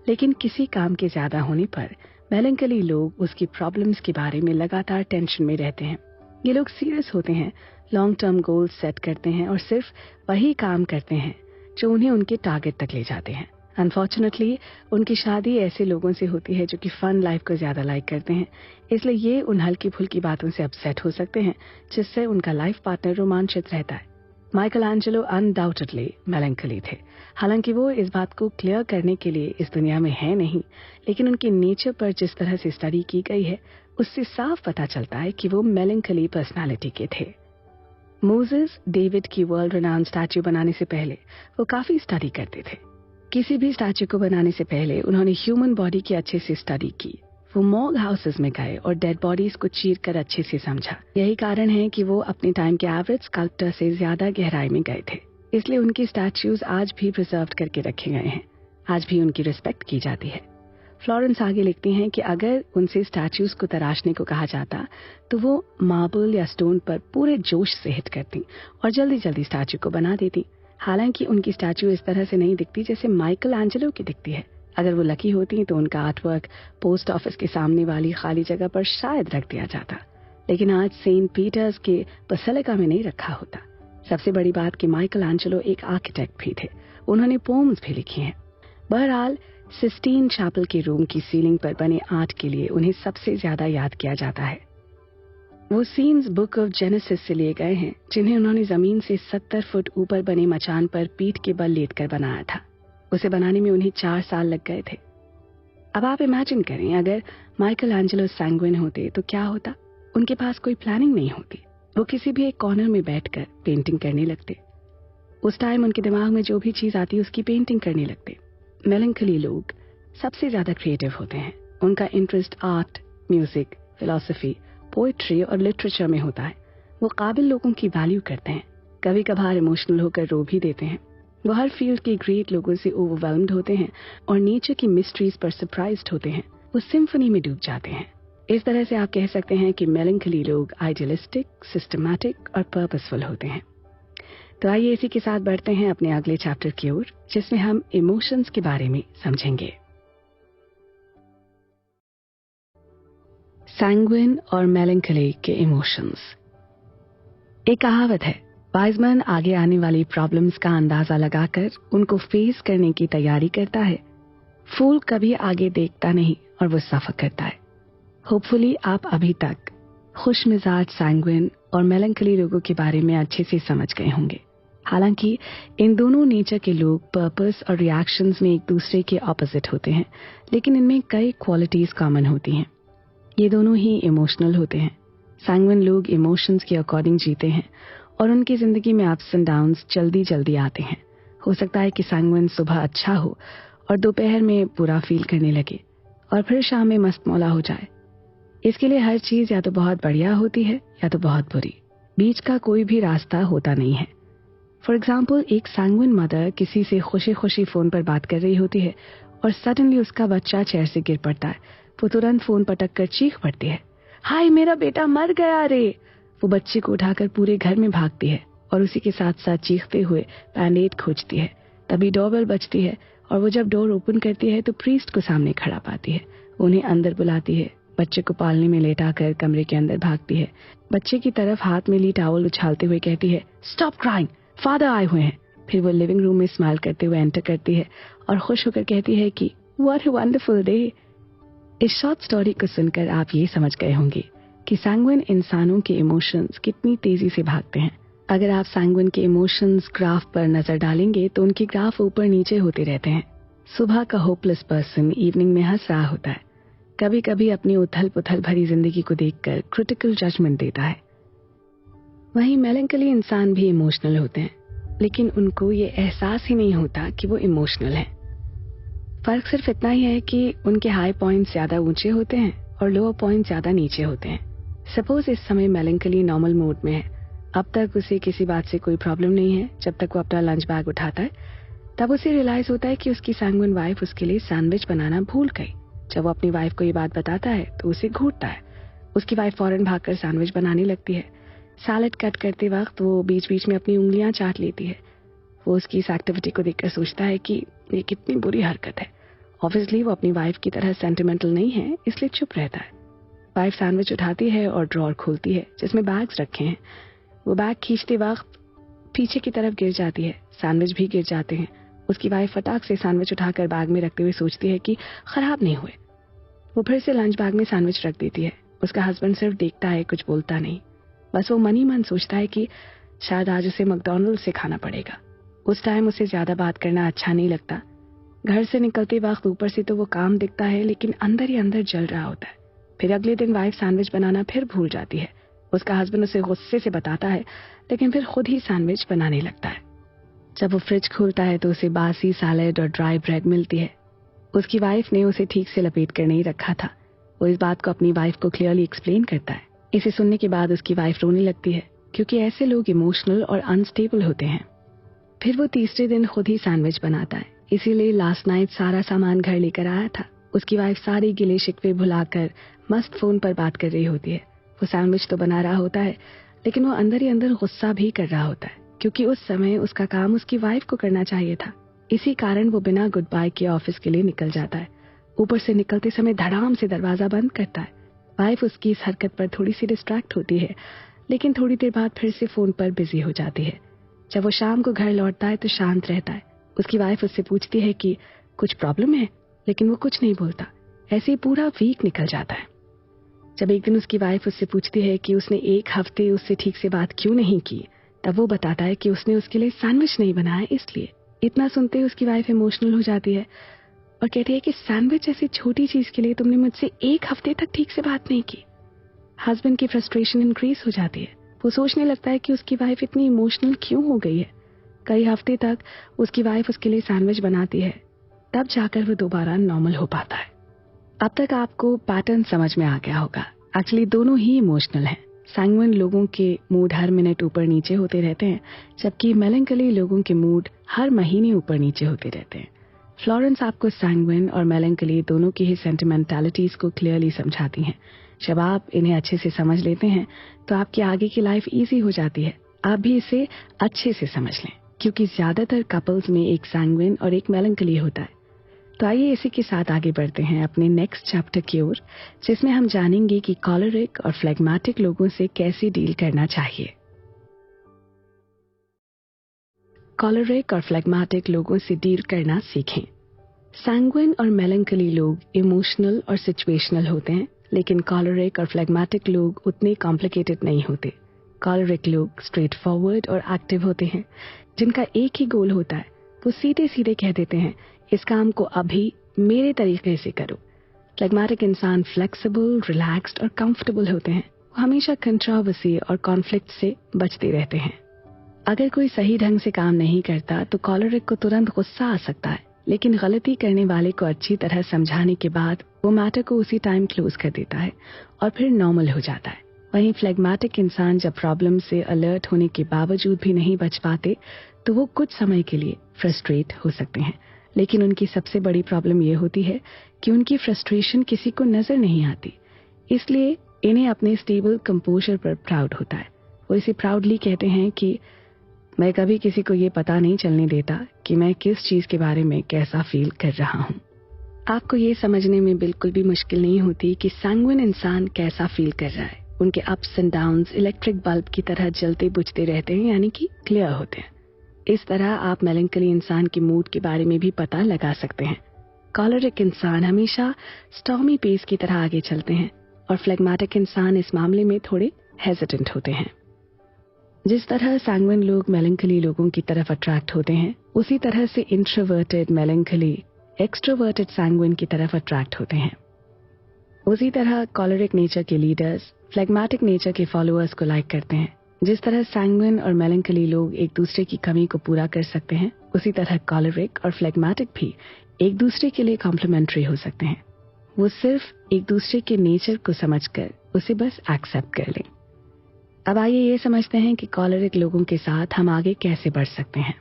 लेकिन किसी काम के ज्यादा होने पर मेलैंकोली लोग उसकी प्रॉब्लम्स के बारे में लगातार टेंशन में रहते हैं। ये लोग सीरियस होते हैं, लॉन्ग टर्म गोल्स सेट करते हैं और सिर्फ वही काम करते हैं जो उन्हें उनके टारगेट तक ले जाते हैं। अनफॉर्चुनेटली उनकी शादी ऐसे लोगों से होती है जो कि फन लाइफ को ज्यादा लाइक करते हैं, इसलिए ये उन हल्की फुल्की बातों से अपसेट हो सकते हैं, जिससे उनका लाइफ पार्टनर रोमांचित रहता है। माइकल एंजेलो अनडाउटेडली मेलैंकोली थे। हालांकि वो इस बात को क्लियर करने के लिए इस दुनिया में है नहीं, लेकिन उनके नेचर पर जिस तरह से स्टडी की गई है उससे साफ पता चलता है कि वो मेलैंकोली पर्सनालिटी के थे। मोसेस डेविड की वर्ल्ड रेनाउंड स्टैच्यू बनाने से पहले वो काफी स्टडी करते थे। किसी भी स्टैच्यू को बनाने से पहले उन्होंने ह्यूमन बॉडी की अच्छे से स्टडी की। वो मॉर्ग हाउसेस में गए और डेड बॉडीज को चीर कर अच्छे से समझा। यही कारण है कि वो अपने टाइम के एवरेज स्कल्प्टर से ज्यादा गहराई में गए थे। इसलिए उनकी स्टैच्यूज आज भी प्रिजर्व करके रखे गए हैं। आज भी उनकी रिस्पेक्ट की जाती है। फ्लोरेंस आगे लिखती हैं कि अगर उनसे स्टैच्यूज को तराशने को कहा जाता तो वो मार्बल या स्टोन पर पूरे जोश से हिट करती और जल्दी जल्दी स्टैच्यू को बना देती। हालांकि उनकी स्टैच्यू इस तरह से नहीं दिखती जैसे माइकल एंजेलो की दिखती है। अगर वो लकी होती तो उनका आर्टवर्क पोस्ट ऑफिस के सामने वाली खाली जगह पर शायद रख दिया जाता, लेकिन आज सेंट पीटर्स के बसिलिका में नहीं रखा होता। सबसे बड़ी बात कि माइकल एंजेलो एक आर्किटेक्ट भी थे। उन्होंने पोम्स भी लिखी हैं। बहरहाल सिस्टीन चैपल के रूम की सीलिंग पर बने आर्ट के लिए उन्हें सबसे ज्यादा याद किया जाता है। वो सीन्स बुक ऑफ जेनेसिस से लिए गए हैं, जिन्हें उन्होंने जमीन से 70 फुट ऊपर बने मचान पर पीठ के बल लेटकर बनाया था। उसे बनाने में उन्हें 4 साल लग गए थे। अब आप इमेजिन करें, अगर माइकल एंजेलो सैंग्विन होते तो क्या होता। उनके पास कोई प्लानिंग नहीं होती। वो किसी भी एक कॉर्नर में बैठकर पेंटिंग करने लगते। उस टाइम उनके दिमाग में जो भी चीज आती उसकी पेंटिंग करने लगते। मेलैंकोली लोग सबसे ज्यादा क्रिएटिव होते हैं। उनका interest art, music, philosophy, poetry और लिटरेचर में होता है। वो काबिल लोगों की वैल्यू करते हैं, कभी कभार इमोशनल होकर रो भी देते हैं। वो हर फील्ड के ग्रेट लोगों से ओवरवेल्म्ड होते हैं और नेचर की मिस्ट्रीज पर सरप्राइज्ड होते हैं। वो सिम्फनी में डूब जाते हैं। इस तरह से आप कह सकते हैं कि मेलंकली लोग आइडियलिस्टिक, सिस्टमैटिक और पर्पसफुल होते हैं। तो आइए इसी के साथ बढ़ते हैं अपने अगले चैप्टर की ओर, जिसमें हम इमोशंस के बारे में समझेंगे। सैंग्विन और मेलंकली के इमोशंस। एक कहावत है, वाइजमैन आगे आने वाली प्रॉब्लम्स का अंदाजा लगाकर उनको फेस करने की तैयारी करता है। फूल कभी आगे देखता नहीं और वो सफर करता है। होपफुली आप अभी तक खुश मिजाज सैंग्विन और मेलंकली लोगों के बारे में अच्छे से समझ गए होंगे। हालांकि इन दोनों नेचर के लोग पर्पस और रिएक्शंस में एक दूसरे के ऑपोजिट होते हैं, लेकिन इनमें कई क्वालिटीज कॉमन होती हैं। ये दोनों ही इमोशनल होते हैं। सैंग्विन लोग इमोशंस के अकॉर्डिंग जीते हैं और उनकी जिंदगी में अप्स एंड डाउन्स जल्दी जल्दी आते हैं। हो सकता है कि सैंग्विन सुबह अच्छा हो और दोपहर में बुरा फील करने लगे और फिर शाम में मस्त मौला हो जाए। इसके लिए हर चीज या तो बहुत बढ़िया होती है या तो बहुत बुरी। बीच का कोई भी रास्ता होता नहीं है। फॉर एग्जाम्पल, एक सैंग्विन मदर किसी से खुशी खुशी फोन पर बात कर रही होती है और सडनली उसका बच्चा चेयर से गिर पड़ता है। वो तुरंत फोन पटक कर चीख पड़ती है, हाय मेरा बेटा मर गया रे। वो बच्चे को उठाकर पूरे घर में भागती है और उसी के साथ साथ चीखते हुए बैंडेड खोजती है। तभी डोरबेल बजती है और वो जब डोर ओपन करती है तो प्रीस्ट को सामने खड़ा पाती है। उन्हें अंदर बुलाती है। बच्चे को पालने में लेटाकर कमरे के अंदर भागती है। बच्चे की तरफ हाथ में ली टॉवल उछालते हुए कहती है, स्टॉप क्राइंग, फादर आए हुए हैं। फिर वो लिविंग रूम में स्माइल करते हुए एंटर करती है और खुश होकर कहती है कि व्हाट अ वंडरफुल डे। इस शॉर्ट स्टोरी को सुनकर आप ये समझ गए होंगे कि सैंग्विन इंसानों के इमोशंस कितनी तेजी से भागते हैं। अगर आप सैंग्विन के इमोशंस ग्राफ पर नजर डालेंगे तो उनके ग्राफ ऊपर नीचे होते रहते हैं। सुबह का होपलेस पर्सन इवनिंग में हंस रहा होता है। कभी कभी अपनी उथल पुथल भरी जिंदगी को देखकर क्रिटिकल जजमेंट देता है। वहीं मेलंकली इंसान भी इमोशनल होते हैं, लेकिन उनको ये एहसास ही नहीं होता कि वो इमोशनल हैं। फर्क सिर्फ इतना ही है कि उनके हाई पॉइंट्स ज्यादा ऊंचे होते हैं और लोअर पॉइंट ज्यादा नीचे होते हैं। सपोज इस समय मेलंकली नॉर्मल मोड में है। अब तक उसे किसी बात से कोई प्रॉब्लम नहीं है। जब तक वो अपना लंच बैग उठाता है तब उसे रियलाइज होता है कि उसकी सैंग्विन वाइफ उसके लिए सैंडविच बनाना भूल गई। जब वो अपनी वाइफ को ये बात बताता है तो उसे घूरता है। उसकी वाइफ फौरन भागकर सैंडविच बनाने लगती है। सैलेड कट करते वक्त वो बीच बीच में अपनी उंगलियां चाट लेती है। वो उसकी इस एक्टिविटी को देखकर सोचता है कि ये कितनी बुरी हरकत है। ऑब्वियसली वो अपनी वाइफ की तरह सेंटिमेंटल नहीं है, इसलिए चुप रहता है। वाइफ सैंडविच उठाती है और ड्रॉर खोलती है जिसमें बैग्स रखे हैं। वो बैग खींचते वक्त पीछे की तरफ गिर जाती है। सैंडविच भी गिर जाते हैं। उसकी वाइफ फटाक से सैंडविच उठाकर बैग में रखते हुए सोचती है कि खराब नहीं हुए। वो फिर से लंच बैग में सैंडविच रख देती है। उसका हस्बैंड सिर्फ देखता है, कुछ बोलता नहीं। बस वो मन ही मन सोचता है कि शायद आज उसे मैकडॉनल्ड से खाना पड़ेगा। उस टाइम उसे ज्यादा बात करना अच्छा नहीं लगता। घर से निकलते वक्त ऊपर से तो वो काम दिखता है, लेकिन अंदर ही अंदर जल रहा होता है। फिर अगले दिन वाइफ सैंडविच बनाना फिर भूल जाती है। उसका हस्बैंड उसे गुस्से से बताता है, लेकिन फिर खुद ही सैंडविच बनाने लगता है। जब वो फ्रिज खोलता है तो उसे बासी सैलेड और ड्राई ब्रेड मिलती है। उसकी वाइफ ने उसे ठीक से लपेट कर नहीं रखा था। वो इस बात को अपनी वाइफ को क्लियरली एक्सप्लेन करता है। इसे सुनने के बाद उसकी वाइफ रोने लगती है, क्योंकि ऐसे लोग इमोशनल और अनस्टेबल होते हैं। फिर वो तीसरे दिन खुद ही सैंडविच बनाता है, इसीलिए लास्ट नाइट सारा सामान घर लेकर आया था। उसकी वाइफ सारे गिले शिकवे भुलाकर मस्त फोन पर बात कर रही होती है। वो सैंडविच तो बना रहा होता है, लेकिन वो अंदर ही अंदर गुस्सा भी कर रहा होता है, क्योंकि उस समय उसका काम उसकी वाइफ को करना चाहिए था। इसी कारण वो बिना गुड बाय के ऑफिस के लिए निकल जाता है। ऊपर से निकलते समय धड़ाम से दरवाजा बंद करता है। वाइफ उसकी इस हरकत पर थोड़ी सी डिस्ट्रैक्ट होती है, लेकिन थोड़ी देर बाद फिर से फोन पर बिजी हो जाती है। जब वो शाम को घर लौटता है तो शांत रहता है। उसकी वाइफ उससे पूछती है कि कुछ प्रॉब्लम है, लेकिन वो कुछ नहीं बोलता। ऐसे ही पूरा वीक निकल जाता है। जब एक दिन उसकी वाइफ उससे पूछती है कि उसने एक हफ्ते उससे ठीक से बात क्यों नहीं की, तब वो बताता है कि उसने उसके लिए सैंडविच नहीं बनाया, इसलिए। इतना सुनते ही उसकी वाइफ इमोशनल हो जाती है और कहती है कि सैंडविच जैसी छोटी चीज के लिए तुमने मुझसे एक हफ्ते तक ठीक से बात नहीं की। हस्बैंड की फ्रस्ट्रेशन इंक्रीज हो जाती है। वो सोचने लगता है कि उसकी वाइफ इतनी इमोशनल क्यों हो गई है। कई हफ्ते तक उसकी वाइफ उसके लिए सैंडविच बनाती है, तब जाकर वो दोबारा नॉर्मल हो पाता है। अब तक आपको पैटर्न समझ में आ गया होगा। एक्चुअली दोनों ही इमोशनल हैं। सैंग्विन लोगों के मूड हर मिनट ऊपर नीचे होते रहते हैं, जबकि मेलैंकोली लोगों के मूड हर महीने ऊपर नीचे होते रहते हैं। फ्लोरेंस आपको सैंग्विन और मेलैंकोली दोनों की ही सेंटिमेंटैलिटीज को क्लियरली समझाती हैं। जब आप इन्हें अच्छे से समझ लेते हैं तो आपकी आगे की लाइफ इजी हो जाती है। आप भी इसे अच्छे से समझ लें, क्योंकि ज्यादातर कपल्स में एक सैंग्विन और एक मेलैंकोली होता है। तो आइए इसी के साथ आगे बढ़ते हैं अपने नेक्स्ट चैप्टर की ओर, जिसमें हम जानेंगे कि कॉलरिक और फ्लेगमेटिक लोगों से कैसे डील करना चाहिए। कॉलरिक और फ्लेगमेटिक लोगों से डील करना सीखें। सैंग्विन और मेलैंकोली लोग इमोशनल और सिचुएशनल होते हैं, लेकिन कॉलरिक और फ्लेगमेटिक लोग उतने कॉम्प्लिकेटेड नहीं होते। कॉलरिक लोग स्ट्रेट फॉरवर्ड और एक्टिव होते हैं, जिनका एक ही गोल होता है। वो सीधे सीधे कह देते हैं, इस काम को अभी मेरे तरीके से करो। फ्लेगमेटिक इंसान फ्लेक्सिबल, रिलैक्स्ड और कंफर्टेबल होते हैं। वो हमेशा कंट्रोवर्सी और कॉन्फ्लिक्ट से बचते रहते हैं। अगर कोई सही ढंग से काम नहीं करता तो कॉलरिक को तुरंत गुस्सा आ सकता है, लेकिन गलती करने वाले को अच्छी तरह समझाने के बाद वो मैटर को उसी टाइम क्लोज कर देता है और फिर नॉर्मल हो जाता है। वहीं फ्लेगमेटिक इंसान जब प्रॉब्लम से अलर्ट होने के बावजूद भी नहीं बच पाते तो वो कुछ समय के लिए फ्रस्ट्रेट हो सकते हैं, लेकिन उनकी सबसे बड़ी प्रॉब्लम ये होती है कि उनकी फ्रस्ट्रेशन किसी को नजर नहीं आती। इसलिए इन्हें अपने स्टेबल कंपोजर पर प्राउड होता है। वो इसे प्राउडली कहते हैं कि मैं कभी किसी को ये पता नहीं चलने देता कि मैं किस चीज के बारे में कैसा फील कर रहा हूँ। आपको ये समझने में बिल्कुल भी मुश्किल नहीं होती कि सैंग्विन इंसान कैसा फील कर रहा है। उनके ups and downs electric bulb की तरह जलते बुझते रहते हैं, यानी कि क्लियर होते हैं। इस तरह आप मेलैंकोली इंसान के मूड के बारे में भी पता लगा सकते हैं। कॉलरिक इंसान हमेशा स्टॉर्मी पेस की तरह आगे चलते हैं और फ्लेगमेटिक इंसान इस मामले में थोड़े हेजिटेंट होते हैं। जिस तरह सैंग्विन लोग मेलैंकोली लोगों की तरफ अट्रैक्ट होते हैं, उसी तरह से इंट्रोवर्टेड मेलैंकोली एक्सट्रोवर्टेड सैंग्विन की तरफ अट्रैक्ट होते हैं। उसी तरह कॉलरिक नेचर के लीडर्स फ्लेगमेटिक नेचर के फॉलोअर्स को लाइक करते हैं। जिस तरह सैंग्विन और मेलैंकोली लोग एक दूसरे की कमी को पूरा कर सकते हैं, उसी तरह कॉलरिक और फ्लेगमेटिक भी एक दूसरे के लिए कॉम्प्लीमेंट्री हो सकते हैं। वो सिर्फ एक दूसरे के नेचर को समझकर उसे बस एक्सेप्ट कर लें। अब आइए ये समझते हैं कि कॉलरिक लोगों के साथ हम आगे कैसे बढ़ सकते हैं।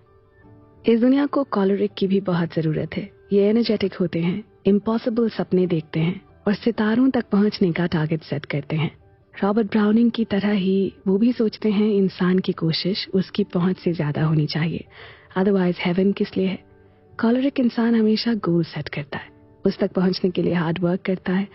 इस दुनिया को कॉलरिक की भी बहुत जरूरत है। ये एनर्जेटिक होते हैं, इम्पॉसिबल सपने देखते हैं और सितारों तक पहुंचने का टारगेट सेट करते हैं। रॉबर्ट ब्राउनिंग की तरह ही वो भी सोचते हैं इंसान की कोशिश उसकी पहुंच से ज्यादा होनी चाहिए, अदरवाइज हेवन किस लिए है। कॉलरिक इंसान हमेशा गोल सेट करता है, उस तक पहुंचने के लिए हार्ड वर्क करता है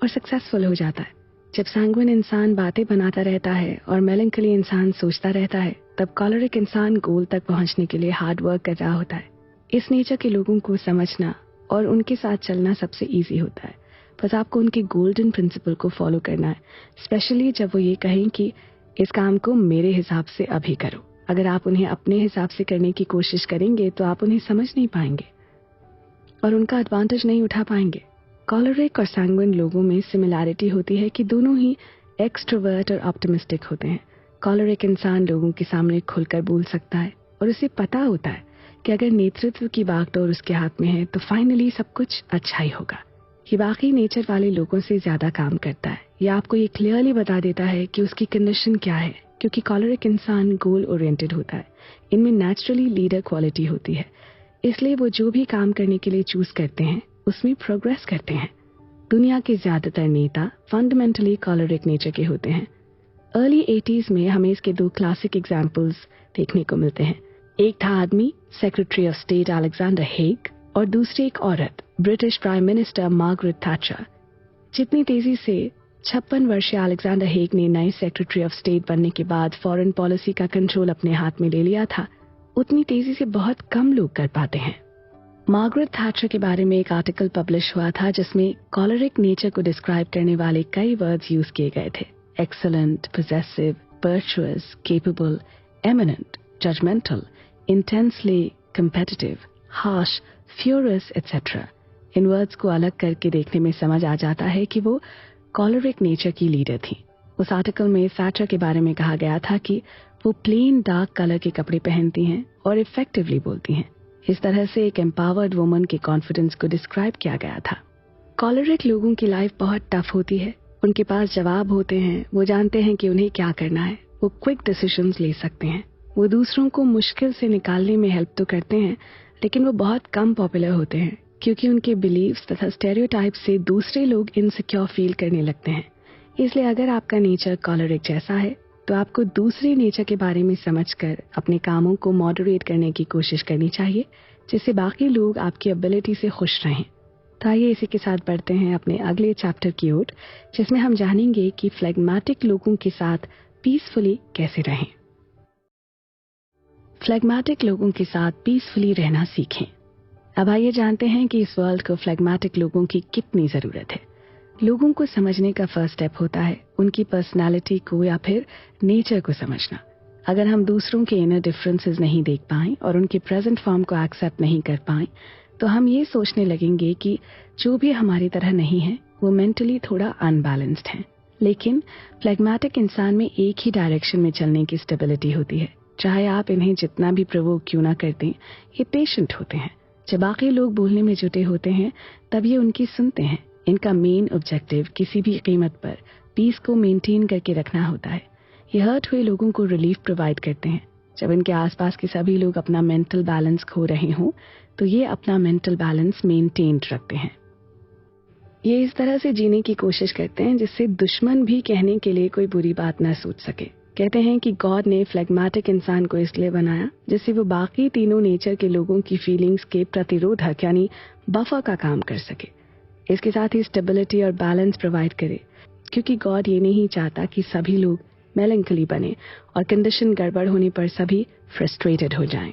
और सक्सेसफुल हो जाता है। जब सैंग्विन इंसान बातें बनाता रहता है और मेलैंकोली इंसान सोचता रहता है, तब कॉलरिक इंसान गोल तक पहुंचने के लिए हार्ड वर्क कर रहा होता है। इस नेचर के लोगों को समझना और उनके साथ चलना सबसे इजी होता है। बस आपको उनके गोल्डन प्रिंसिपल को फॉलो करना है, स्पेशली जब वो ये कहें कि इस काम को मेरे हिसाब से अभी करो। अगर आप उन्हें अपने हिसाब से करने की कोशिश करेंगे तो आप उन्हें समझ नहीं पाएंगे और उनका एडवांटेज नहीं उठा पाएंगे। कॉलरिक और सैंग्विन लोगों में सिमिलैरिटी होती है कि दोनों ही एक्सट्रोवर्ट और ऑप्टिमिस्टिक होते हैं। कॉलरिक इंसान लोगों के सामने खुलकर बोल सकता है और उसे पता होता है कि अगर नेतृत्व की बागडोर उसके हाथ में है तो फाइनली सब कुछ अच्छा ही होगा। ये बाकी नेचर वाले लोगों से ज्यादा काम करता है। ये आपको ये क्लियरली बता देता है कि उसकी कंडीशन क्या है, क्योंकि कॉलरिक इंसान गोल ओरिएंटेड होता है। इनमें नेचुरली लीडर क्वालिटी होती है, इसलिए वो जो भी काम करने के लिए चूज करते हैं उसमें प्रोग्रेस करते हैं। दुनिया के ज्यादातर नेता फंडामेंटली कॉलरिक नेचर के होते हैं। अर्ली 80s में हमें इसके दो क्लासिक एग्जाम्पल्स देखने को मिलते हैं। एक था आदमी secretary of state Alexander Hague और दूसरी एक औरत British prime minister Margaret Thatcher. जितनी तेजी से 56 वर्षीय अलेक्जेंडर हेग ने नए सेक्रेटरी ऑफ स्टेट बनने के बाद फॉरेन पॉलिसी का कंट्रोल अपने हाथ में ले लिया था, उतनी तेजी से बहुत कम लोग कर पाते हैं। मार्गरेट थैचर के बारे में एक आर्टिकल पब्लिश हुआ था जिसमें कॉलरिक नेचर को डिस्क्राइब करने वाले कई वर्ड्स यूज किए गए थे। Excellent, possessive, virtuous, capable, eminent, judgmental, intensely competitive, harsh, furious etcetera. इन वर्ड्स को अलग करके देखने में समझ आ जाता है कि वो कॉलरिक नेचर की लीडर थी। उस आर्टिकल में थैचर के बारे में कहा गया था कि वो प्लेन डार्क कलर के कपड़े पहनती हैं और इफेक्टिवली बोलती हैं। इस तरह से एक एम्पावर्ड वुमन के कॉन्फिडेंस को डिस्क्राइब किया गया था। कॉलरिक लोगों की लाइफ बहुत टफ होती है। उनके पास जवाब होते हैं, वो जानते हैं कि उन्हें क्या करना है, वो क्विक डिसीजंस ले सकते हैं, वो दूसरों को मुश्किल से निकालने में हेल्प तो करते हैं, लेकिन वो बहुत कम पॉपुलर होते हैं क्योंकि उनके बिलीव्स तथा स्टेरियोटाइप से दूसरे लोग इनसिक्योर फील करने लगते हैं। इसलिए अगर आपका नेचर कॉलरिक जैसा है तो आपको दूसरे नेचर के बारे में समझकर अपने कामों को मॉडरेट करने की कोशिश करनी चाहिए, जिससे बाकी लोग आपकी एबिलिटी से खुश रहें। तो आइए इसी के साथ बढ़ते हैं अपने अगले चैप्टर की ओर, जिसमें हम जानेंगे कि फ्लेगमेटिक लोगों के साथ पीसफुली कैसे रहें। फ्लेगमेटिक लोगों के साथ पीसफुली रहना सीखें। अब आइए जानते हैं कि इस वर्ल्ड को फ्लेगमेटिक लोगों की कितनी जरूरत है। लोगों को समझने का फर्स्ट स्टेप होता है उनकी पर्सनालिटी को या फिर नेचर को समझना। अगर हम दूसरों के इनर डिफरेंसेस नहीं देख पाएं और उनके प्रेजेंट फॉर्म को एक्सेप्ट नहीं कर पाएं, तो हम ये सोचने लगेंगे कि जो भी हमारी तरह नहीं है वो मेंटली थोड़ा अनबैलेंस्ड है। लेकिन फ्लेगमेटिक इंसान में एक ही डायरेक्शन में चलने की स्टेबिलिटी होती है। चाहे आप इन्हें जितना भी प्रोवोक क्यों ना कर दें, ये पेशेंट होते हैं। जब बाकी लोग बोलने में जुटे होते हैं तब ये उनकी सुनते हैं। इनका मेन ऑब्जेक्टिव किसी भी कीमत पर पीस को मेंटेन करके रखना होता है। ये हर्ट हुए लोगों को रिलीफ प्रोवाइड करते हैं। जब इनके आसपास के सभी लोग अपना मेंटल बैलेंस खो रहे हों तो ये अपना मेंटल बैलेंस मेंटेन रखते हैं। ये इस तरह से जीने की कोशिश करते हैं जिससे दुश्मन भी कहने के लिए कोई बुरी बात न सोच सके। कहते हैं कि गॉड ने फ्लेगमेटिक इंसान को इसलिए बनाया जिससे वो बाकी तीनों नेचर के लोगों की फीलिंग्स के प्रतिरोधक यानी बफर का काम कर सके। इसके साथ ही स्टेबिलिटी और बैलेंस प्रोवाइड करे, क्योंकि गॉड ये नहीं चाहता कि सभी लोग मेलैंकोली बने और कंडीशन गड़बड़ होने पर सभी फ्रस्ट्रेटेड हो जाएं।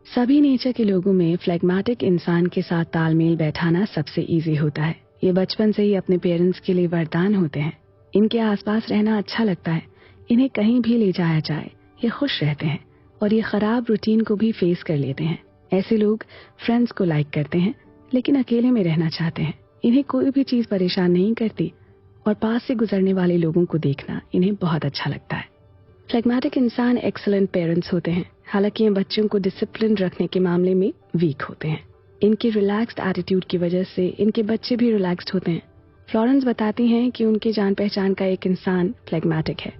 सभी नेचर के लोगों में फ्लेगमेटिक इंसान के साथ तालमेल बैठाना सबसे इजी होता है। ये बचपन से ही अपने पेरेंट्स के लिए वरदान होते हैं। इनके आसपास रहना अच्छा लगता है। इन्हें कहीं भी ले जाया जाए ये खुश रहते हैं और ये खराब रूटीन को भी फेस कर लेते हैं। ऐसे लोग फ्रेंड्स को लाइक करते हैं लेकिन अकेले में रहना चाहते हैं। इन्हें कोई भी चीज परेशान नहीं करती और पास से गुजरने वाले लोगों को देखना इन्हें बहुत अच्छा लगता है। फ्लेगमेटिक इंसान एक्सीलेंट पेरेंट्स होते हैं, हालांकि ये बच्चों को डिसिप्लिन रखने के मामले में वीक होते हैं। इनके रिलैक्स्ड एटीट्यूड की वजह से इनके बच्चे भी रिलैक्स्ड होते हैं। फ्लोरेंस बताती हैं कि उनके जान पहचान का एक इंसान फ्लेगमेटिक है।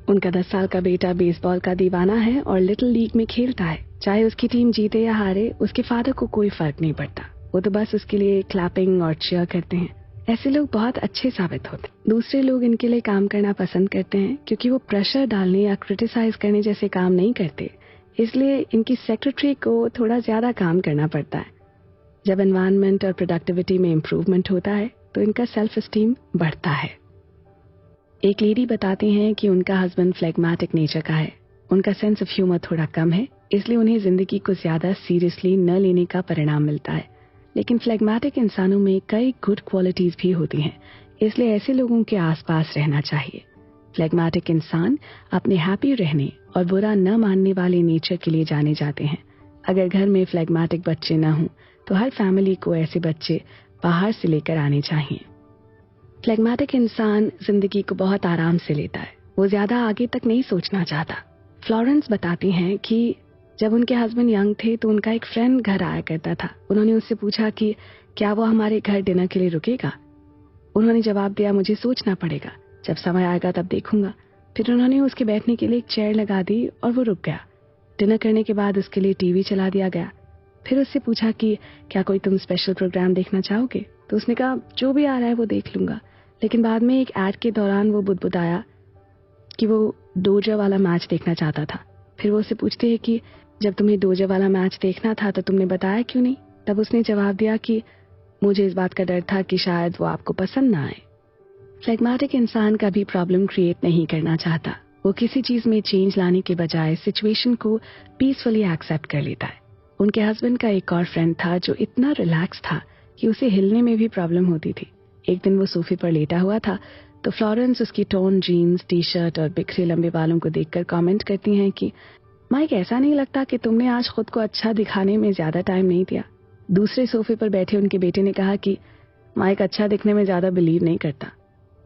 उनका 10 साल का बेटा बेसबॉल का दीवाना है और लिटिल लीग में खेलता है। चाहे उसकी टीम जीते या हारे, उसके फादर को कोई फर्क नहीं पड़ता। वो तो बस उसके लिए क्लैपिंग और चीयर करते हैं। ऐसे लोग बहुत अच्छे साबित होते हैं। दूसरे लोग इनके लिए काम करना पसंद करते हैं क्योंकि वो प्रेशर डालने या क्रिटिसाइज करने जैसे काम नहीं करते। इसलिए इनकी सेक्रेटरी को थोड़ा ज्यादा काम करना पड़ता है। जब एनवायरनमेंट और प्रोडक्टिविटी में इम्प्रूवमेंट होता है तो इनका सेल्फ एस्टीम बढ़ता है। एक लेडी बताती हैं कि उनका हस्बैंड फ्लेगमेटिक नेचर का है। उनका सेंस ऑफ ह्यूमर थोड़ा कम है, इसलिए उन्हें जिंदगी को ज्यादा सीरियसली न लेने का परिणाम मिलता है। लेकिन फ्लेगमेटिक इंसानों में कई गुड क्वालिटीज भी होती हैं, इसलिए ऐसे लोगों के आसपास रहना चाहिए। फ्लेगमेटिक इंसान अपने हैप्पी रहने और बुरा न मानने वाले नेचर के लिए जाने जाते हैं। अगर घर में फ्लेगमेटिक बच्चे न हों तो हर फैमिली को ऐसे बच्चे बाहर से लेकर आने चाहिए। फ्लेगमेटिक इंसान जिंदगी को बहुत आराम से लेता है। वो ज्यादा आगे तक नहीं सोचना चाहता। फ्लोरेंस बताती हैं कि जब उनके हस्बैंड यंग थे तो उनका एक फ्रेंड घर आया करता था। उन्होंने उससे पूछा कि क्या वो हमारे घर डिनर के लिए रुकेगा। उन्होंने जवाब दिया, मुझे सोचना पड़ेगा, जब समय आएगा तब देखूंगा। फिर उन्होंने उसके बैठने के लिए एक चेयर लगा दी और वो रुक गया। डिनर करने के बाद उसके लिए टीवी चला दिया गया। फिर उससे पूछा कि क्या कोई तुम स्पेशल प्रोग्राम देखना चाहोगे, तो उसने कहा जो भी आ रहा है वो देख लूंगा। लेकिन बाद में एक एड के दौरान वो बुदबुदाया कि वो डोजर वाला मैच देखना चाहता था। फिर वो उससे पूछते हैं कि जब तुम्हें डोजर वाला मैच देखना था तो तुमने बताया क्यों नहीं। तब उसने जवाब दिया कि मुझे इस बात का डर था कि शायद वो आपको पसंद ना आए। फ्लेगमेटिक इंसान कभी प्रॉब्लम क्रिएट नहीं करना चाहता। वो किसी चीज में चेंज लाने के बजाय सिचुएशन को पीसफुली एक्सेप्ट कर लेता है। उनके हस्बैंड का एक और फ्रेंड था जो इतना रिलैक्स था कि उसे हिलने में भी प्रॉब्लम होती थी। एक दिन वो सोफे पर लेटा हुआ था तो फ्लोरेंस उसकी टोन जीन्स, टी शर्ट और बिखरे लंबे बालों को देखकर कमेंट करती हैं कि माइक, ऐसा नहीं लगता कि तुमने आज खुद को अच्छा दिखाने में ज्यादा टाइम नहीं दिया। दूसरे सोफे पर बैठे उनके बेटे ने कहा कि माइक अच्छा दिखने में ज्यादा बिलीव नहीं करता।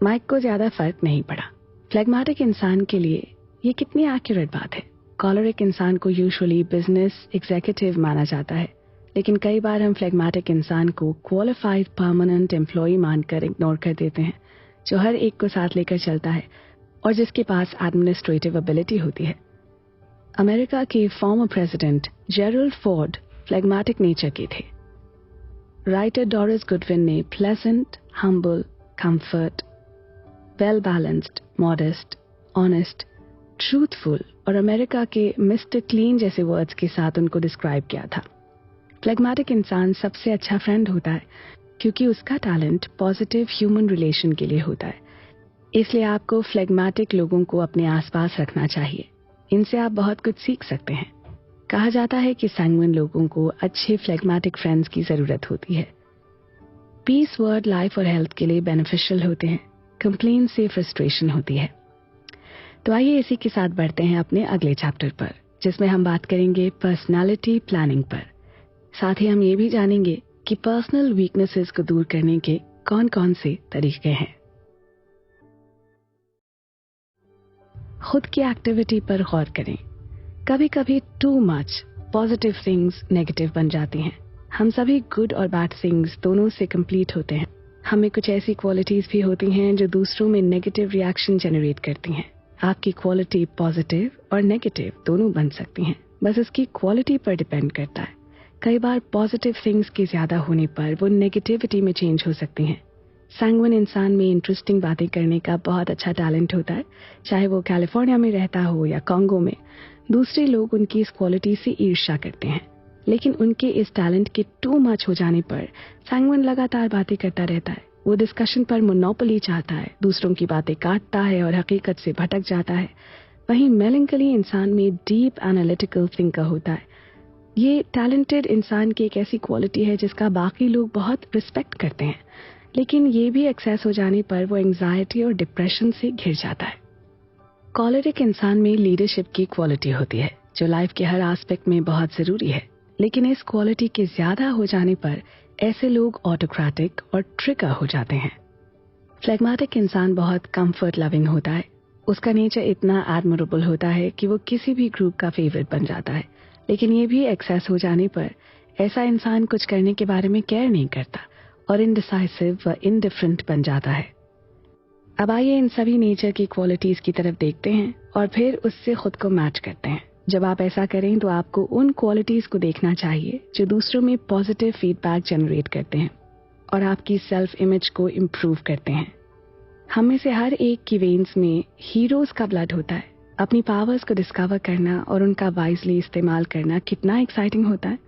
माइक को ज्यादा फर्क नहीं पड़ा। फ्लेगमेटिक इंसान के लिए ये कितनी एक्यूरेट बात है। कॉलरिक इंसान को यूजुअली बिजनेस एग्जीक्यूटिव माना जाता है, लेकिन कई बार हम फ्लेगमेटिक इंसान को क्वालिफाइड परमानेंट एम्प्लॉय मानकर इग्नोर कर देते हैं, जो हर एक को साथ लेकर चलता है और जिसके पास एडमिनिस्ट्रेटिव एबिलिटी होती है। अमेरिका के former president Gerald Ford phlegmatic nature के थे। राइटर डोरिस गुडविन ने pleasant, humble, comfort, well balanced, modest, honest, truthful और अमेरिका के मिस्टर क्लीन जैसे वर्ड्स के साथ उनको डिस्क्राइब किया था। फ्लेगमेटिक इंसान सबसे अच्छा फ्रेंड होता है क्योंकि उसका टैलेंट पॉजिटिव ह्यूमन रिलेशन के लिए होता है। इसलिए आपको फ्लेगमेटिक लोगों को अपने आसपास रखना चाहिए। इनसे आप बहुत कुछ सीख सकते हैं। कहा जाता है कि सैंग्विन लोगों को अच्छे फ्लेगमेटिक फ्रेंड्स की जरूरत होती है। पीस वर्ड लाइफ और हेल्थ के लिए बेनिफिशियल होते हैं। कंप्लेन से फ्रस्ट्रेशन होती है। तो आइए इसी के साथ बढ़ते हैं अपने अगले चैप्टर पर, जिसमें हम बात करेंगे पर्सनालिटी प्लानिंग पर। साथ ही हम ये भी जानेंगे कि पर्सनल वीकनेसेस को दूर करने के कौन कौन से तरीके हैं। खुद की एक्टिविटी पर गौर करें। कभी कभी too much positive things negative बन जाती हैं। हम सभी गुड और बैड थिंग्स दोनों से कंप्लीट होते हैं। हमें कुछ ऐसी क्वालिटीज भी होती हैं जो दूसरों में नेगेटिव रिएक्शन जनरेट करती हैं। आपकी क्वालिटी पॉजिटिव और नेगेटिव दोनों बन सकती हैं, बस इसकी क्वालिटी पर डिपेंड करता है। कई बार पॉजिटिव थिंग्स के ज्यादा होने पर वो नेगेटिविटी में चेंज हो सकती हैं। सैंग्विन इंसान में इंटरेस्टिंग बातें करने का बहुत अच्छा टैलेंट होता है। चाहे वो कैलिफोर्निया में रहता हो या कांगो में, दूसरे लोग उनकी इस क्वालिटी से ईर्ष्या करते हैं। लेकिन उनके इस टैलेंट के टू मच हो जाने पर सैंग्विन लगातार बातें करता रहता है। वो डिस्कशन पर मोनोपोली चाहता है, दूसरों की बातें काटता है और हकीकत से भटक जाता है। वहीं मेलंकली इंसान में डीप एनालिटिकल थिंकर होता है। ये टैलेंटेड इंसान की एक ऐसी क्वालिटी है जिसका बाकी लोग बहुत रिस्पेक्ट करते हैं, लेकिन ये भी एक्सेस हो जाने पर वो एंजाइटी और डिप्रेशन से घिर जाता है। कॉलरिक इंसान में लीडरशिप की क्वालिटी होती है, जो लाइफ के हर एस्पेक्ट में बहुत जरूरी है। लेकिन इस क्वालिटी के ज्यादा हो जाने पर ऐसे लोग ऑटोक्रेटिक और ट्रिगर हो जाते हैं। फ्लेगमेटिक इंसान बहुत कंफर्ट लविंग होता है। उसका नेचर इतना एडमिरेबल होता है कि वो किसी भी ग्रुप का फेवरेट बन जाता है। लेकिन ये भी एक्सेस हो जाने पर ऐसा इंसान कुछ करने के बारे में केयर नहीं करता और इनडिसाइसिव व इनडिफरेंट बन जाता है। अब आइए इन सभी नेचर की क्वालिटीज की तरफ देखते हैं और फिर उससे खुद को मैच करते हैं। जब आप ऐसा करें तो आपको उन क्वालिटीज को देखना चाहिए जो दूसरों में पॉजिटिव फीडबैक जनरेट करते हैं और आपकी सेल्फ इमेज को इम्प्रूव करते हैं। हम में से हर एक की वेन्स में हीरोज का ब्लड होता है। अपनी पावर्स को डिस्कवर करना और उनका वाइजली इस्तेमाल करना कितना एक्साइटिंग होता है।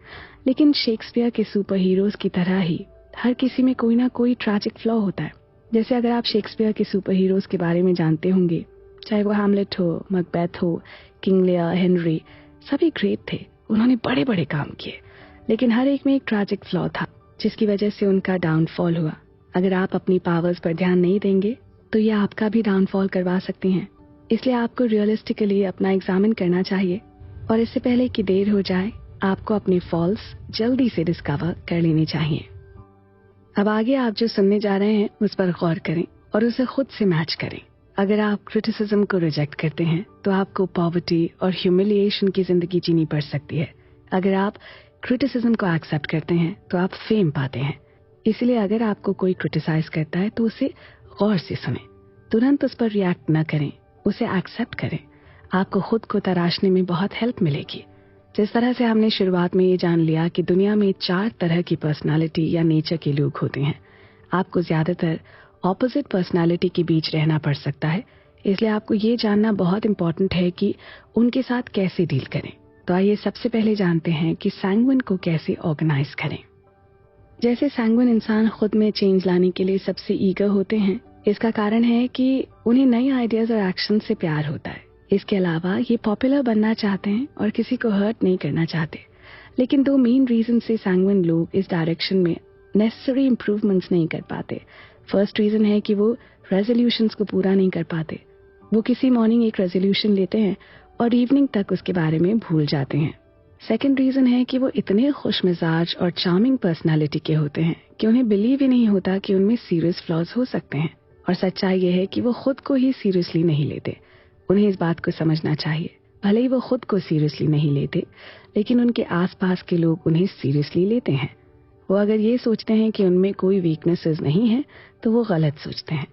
लेकिन शेक्सपियर के सुपर हीरोज की तरह ही हर किसी में कोई ना कोई ट्रैजिक फ्लॉ होता है। जैसे अगर आप शेक्सपियर के सुपर हीरोज के बारे में जानते होंगे, चाहे वो हैमलेट हो, मैकबेथ हो, किंग लियर, हेनरी, सभी ग्रेट थे। उन्होंने बड़े बड़े काम किए, लेकिन हर एक में एक ट्रैजिक फ्लॉ था जिसकी वजह से उनका डाउनफॉल हुआ। अगर आप अपनी पावर्स पर ध्यान नहीं देंगे तो ये आपका भी डाउनफॉल करवा सकती हैं। इसलिए आपको रियलिस्टिकली अपना एग्जामिन करना चाहिए और इससे पहले कि देर हो जाए आपको अपने फॉल्स जल्दी से डिस्कवर कर लेने चाहिए। अब आगे आप जो सुनने जा रहे हैं उस पर गौर करें और उसे खुद से मैच करें। अगर आप क्रिटिसिज्म को रिजेक्ट करते हैं तो आपको पॉवर्टी और ह्यूमिलिएशन की जिंदगी जीनी पड़ सकती है। अगर आप क्रिटिसिज्म को एक्सेप्ट करते हैं तो आप फेम पाते हैं। इसलिए अगर आपको कोई क्रिटिसाइज करता है तो उसे गौर से सुनें, तुरंत उस पर रिएक्ट न करें, उसे एक्सेप्ट करें। आपको खुद को तराशने में बहुत हेल्प मिलेगी। जिस तरह से हमने शुरुआत में ये जान लिया कि दुनिया में 4 तरह की पर्सनालिटी या नेचर के लोग होते हैं, आपको ज्यादातर ऑपोजिट पर्सनालिटी के बीच रहना पड़ सकता है। इसलिए आपको ये जानना बहुत इंपॉर्टेंट है कि उनके साथ कैसे डील करें। तो आइए सबसे पहले जानते हैं कि सैंग्विन को कैसे ऑर्गेनाइज करें। जैसे सैंग्विन इंसान खुद में चेंज लाने के लिए सबसे ईगर होते हैं, इसका कारण है कि उन्हें नए आइडियाज और एक्शन से प्यार होता है। इसके अलावा ये पॉपुलर बनना चाहते हैं और किसी को हर्ट नहीं करना चाहते। लेकिन 2 मेन रीजन से सैंग्विन लोग इस डायरेक्शन में नेसेसरी इंप्रूवमेंट्स नहीं कर पाते। फर्स्ट रीजन है कि वो रेजोल्यूशंस को पूरा नहीं कर पाते। वो किसी मॉर्निंग एक रेजोल्यूशन लेते हैं और इवनिंग तक उसके बारे में भूल जाते हैं। सेकंड रीजन है कि वो इतने खुशमिजाज और चार्मिंग पर्सनालिटी के होते हैं कि उन्हें बिलीव ही नहीं होता कि उनमें सीरियस फ्लॉज हो सकते हैं। और सच्चाई ये है कि वो खुद को ही सीरियसली नहीं लेते। उन्हें इस बात को समझना चाहिए भले ही वो खुद को सीरियसली नहीं लेते, लेकिन उनके आसपास के लोग उन्हें सीरियसली लेते हैं। वो अगर ये सोचते हैं कि उनमें कोई वीकनेसेस नहीं है तो वो गलत सोचते हैं।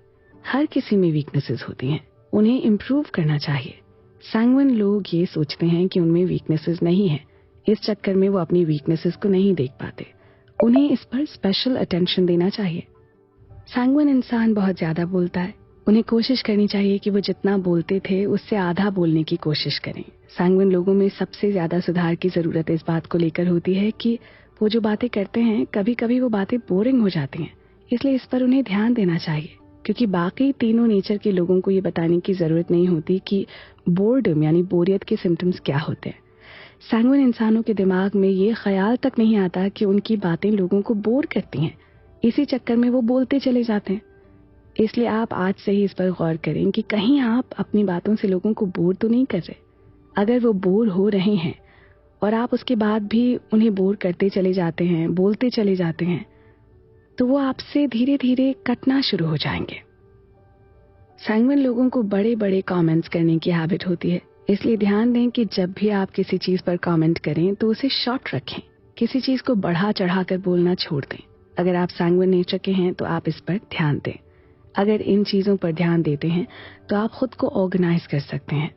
हर किसी में वीकनेसेस होती हैं, उन्हें इम्प्रूव करना चाहिए। सैंग्विन लोग ये सोचते हैं कि उनमें वीकनेसेस नहीं है, इस चक्कर में वो अपनी वीकनेसेस को नहीं देख पाते। उन्हें इस पर स्पेशल अटेंशन देना चाहिए। सैंग्विन इंसान बहुत ज्यादा बोलता है, उन्हें कोशिश करनी चाहिए कि वो जितना बोलते थे उससे आधा बोलने की कोशिश करें। सैंग्विन लोगों में सबसे ज्यादा सुधार की जरूरत इस बात को लेकर होती है कि वो जो बातें करते हैं कभी कभी वो बातें बोरिंग हो जाती हैं, इसलिए इस पर उन्हें ध्यान देना चाहिए। क्योंकि बाकी तीनों नेचर के लोगों को ये बताने की जरूरत नहीं होती कि बोर्डम यानी बोरियत के सिम्टम्स क्या होते हैं। सैंग्विन इंसानों के दिमाग में ये ख्याल तक नहीं आता कि उनकी बातें लोगों को बोर करती हैं, इसी चक्कर में वो बोलते चले जाते हैं। इसलिए आप आज से ही इस पर गौर करें कि कहीं आप अपनी बातों से लोगों को बोर तो नहीं कर रहे। अगर वो बोर हो रहे हैं और आप उसके बाद भी उन्हें बोर करते चले जाते हैं, बोलते चले जाते हैं, तो वो आपसे धीरे धीरे कटना शुरू हो जाएंगे। सैंग्विन लोगों को बड़े बड़े कमेंट्स करने की हैबिट होती है, इसलिए ध्यान दें कि जब भी आप किसी चीज पर कमेंट करें तो उसे शॉर्ट रखें। किसी चीज को बढ़ा चढ़ा कर बोलना छोड़ दें। अगर आप सैंग्विन नेचर के हैं तो आप इस पर ध्यान दें। अगर इन चीजों पर ध्यान देते हैं तो आप खुद को ऑर्गेनाइज कर सकते हैं।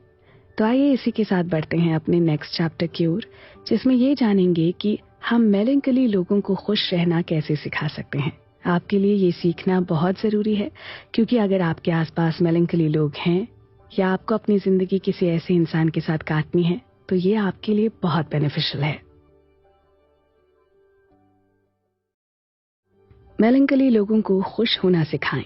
तो आइए इसी के साथ बढ़ते हैं अपने नेक्स्ट चैप्टर की ओर, जिसमें ये जानेंगे कि हम मेलैंकोली लोगों को खुश रहना कैसे सिखा सकते हैं। आपके लिए ये सीखना बहुत जरूरी है, क्योंकि अगर आपके आसपास मेलैंकोली लोग हैं या आपको अपनी जिंदगी किसी ऐसे इंसान के साथ काटनी है तो ये आपके लिए बहुत बेनिफिशियल है। मेलैंकोली लोगों को खुश होना सिखाएं।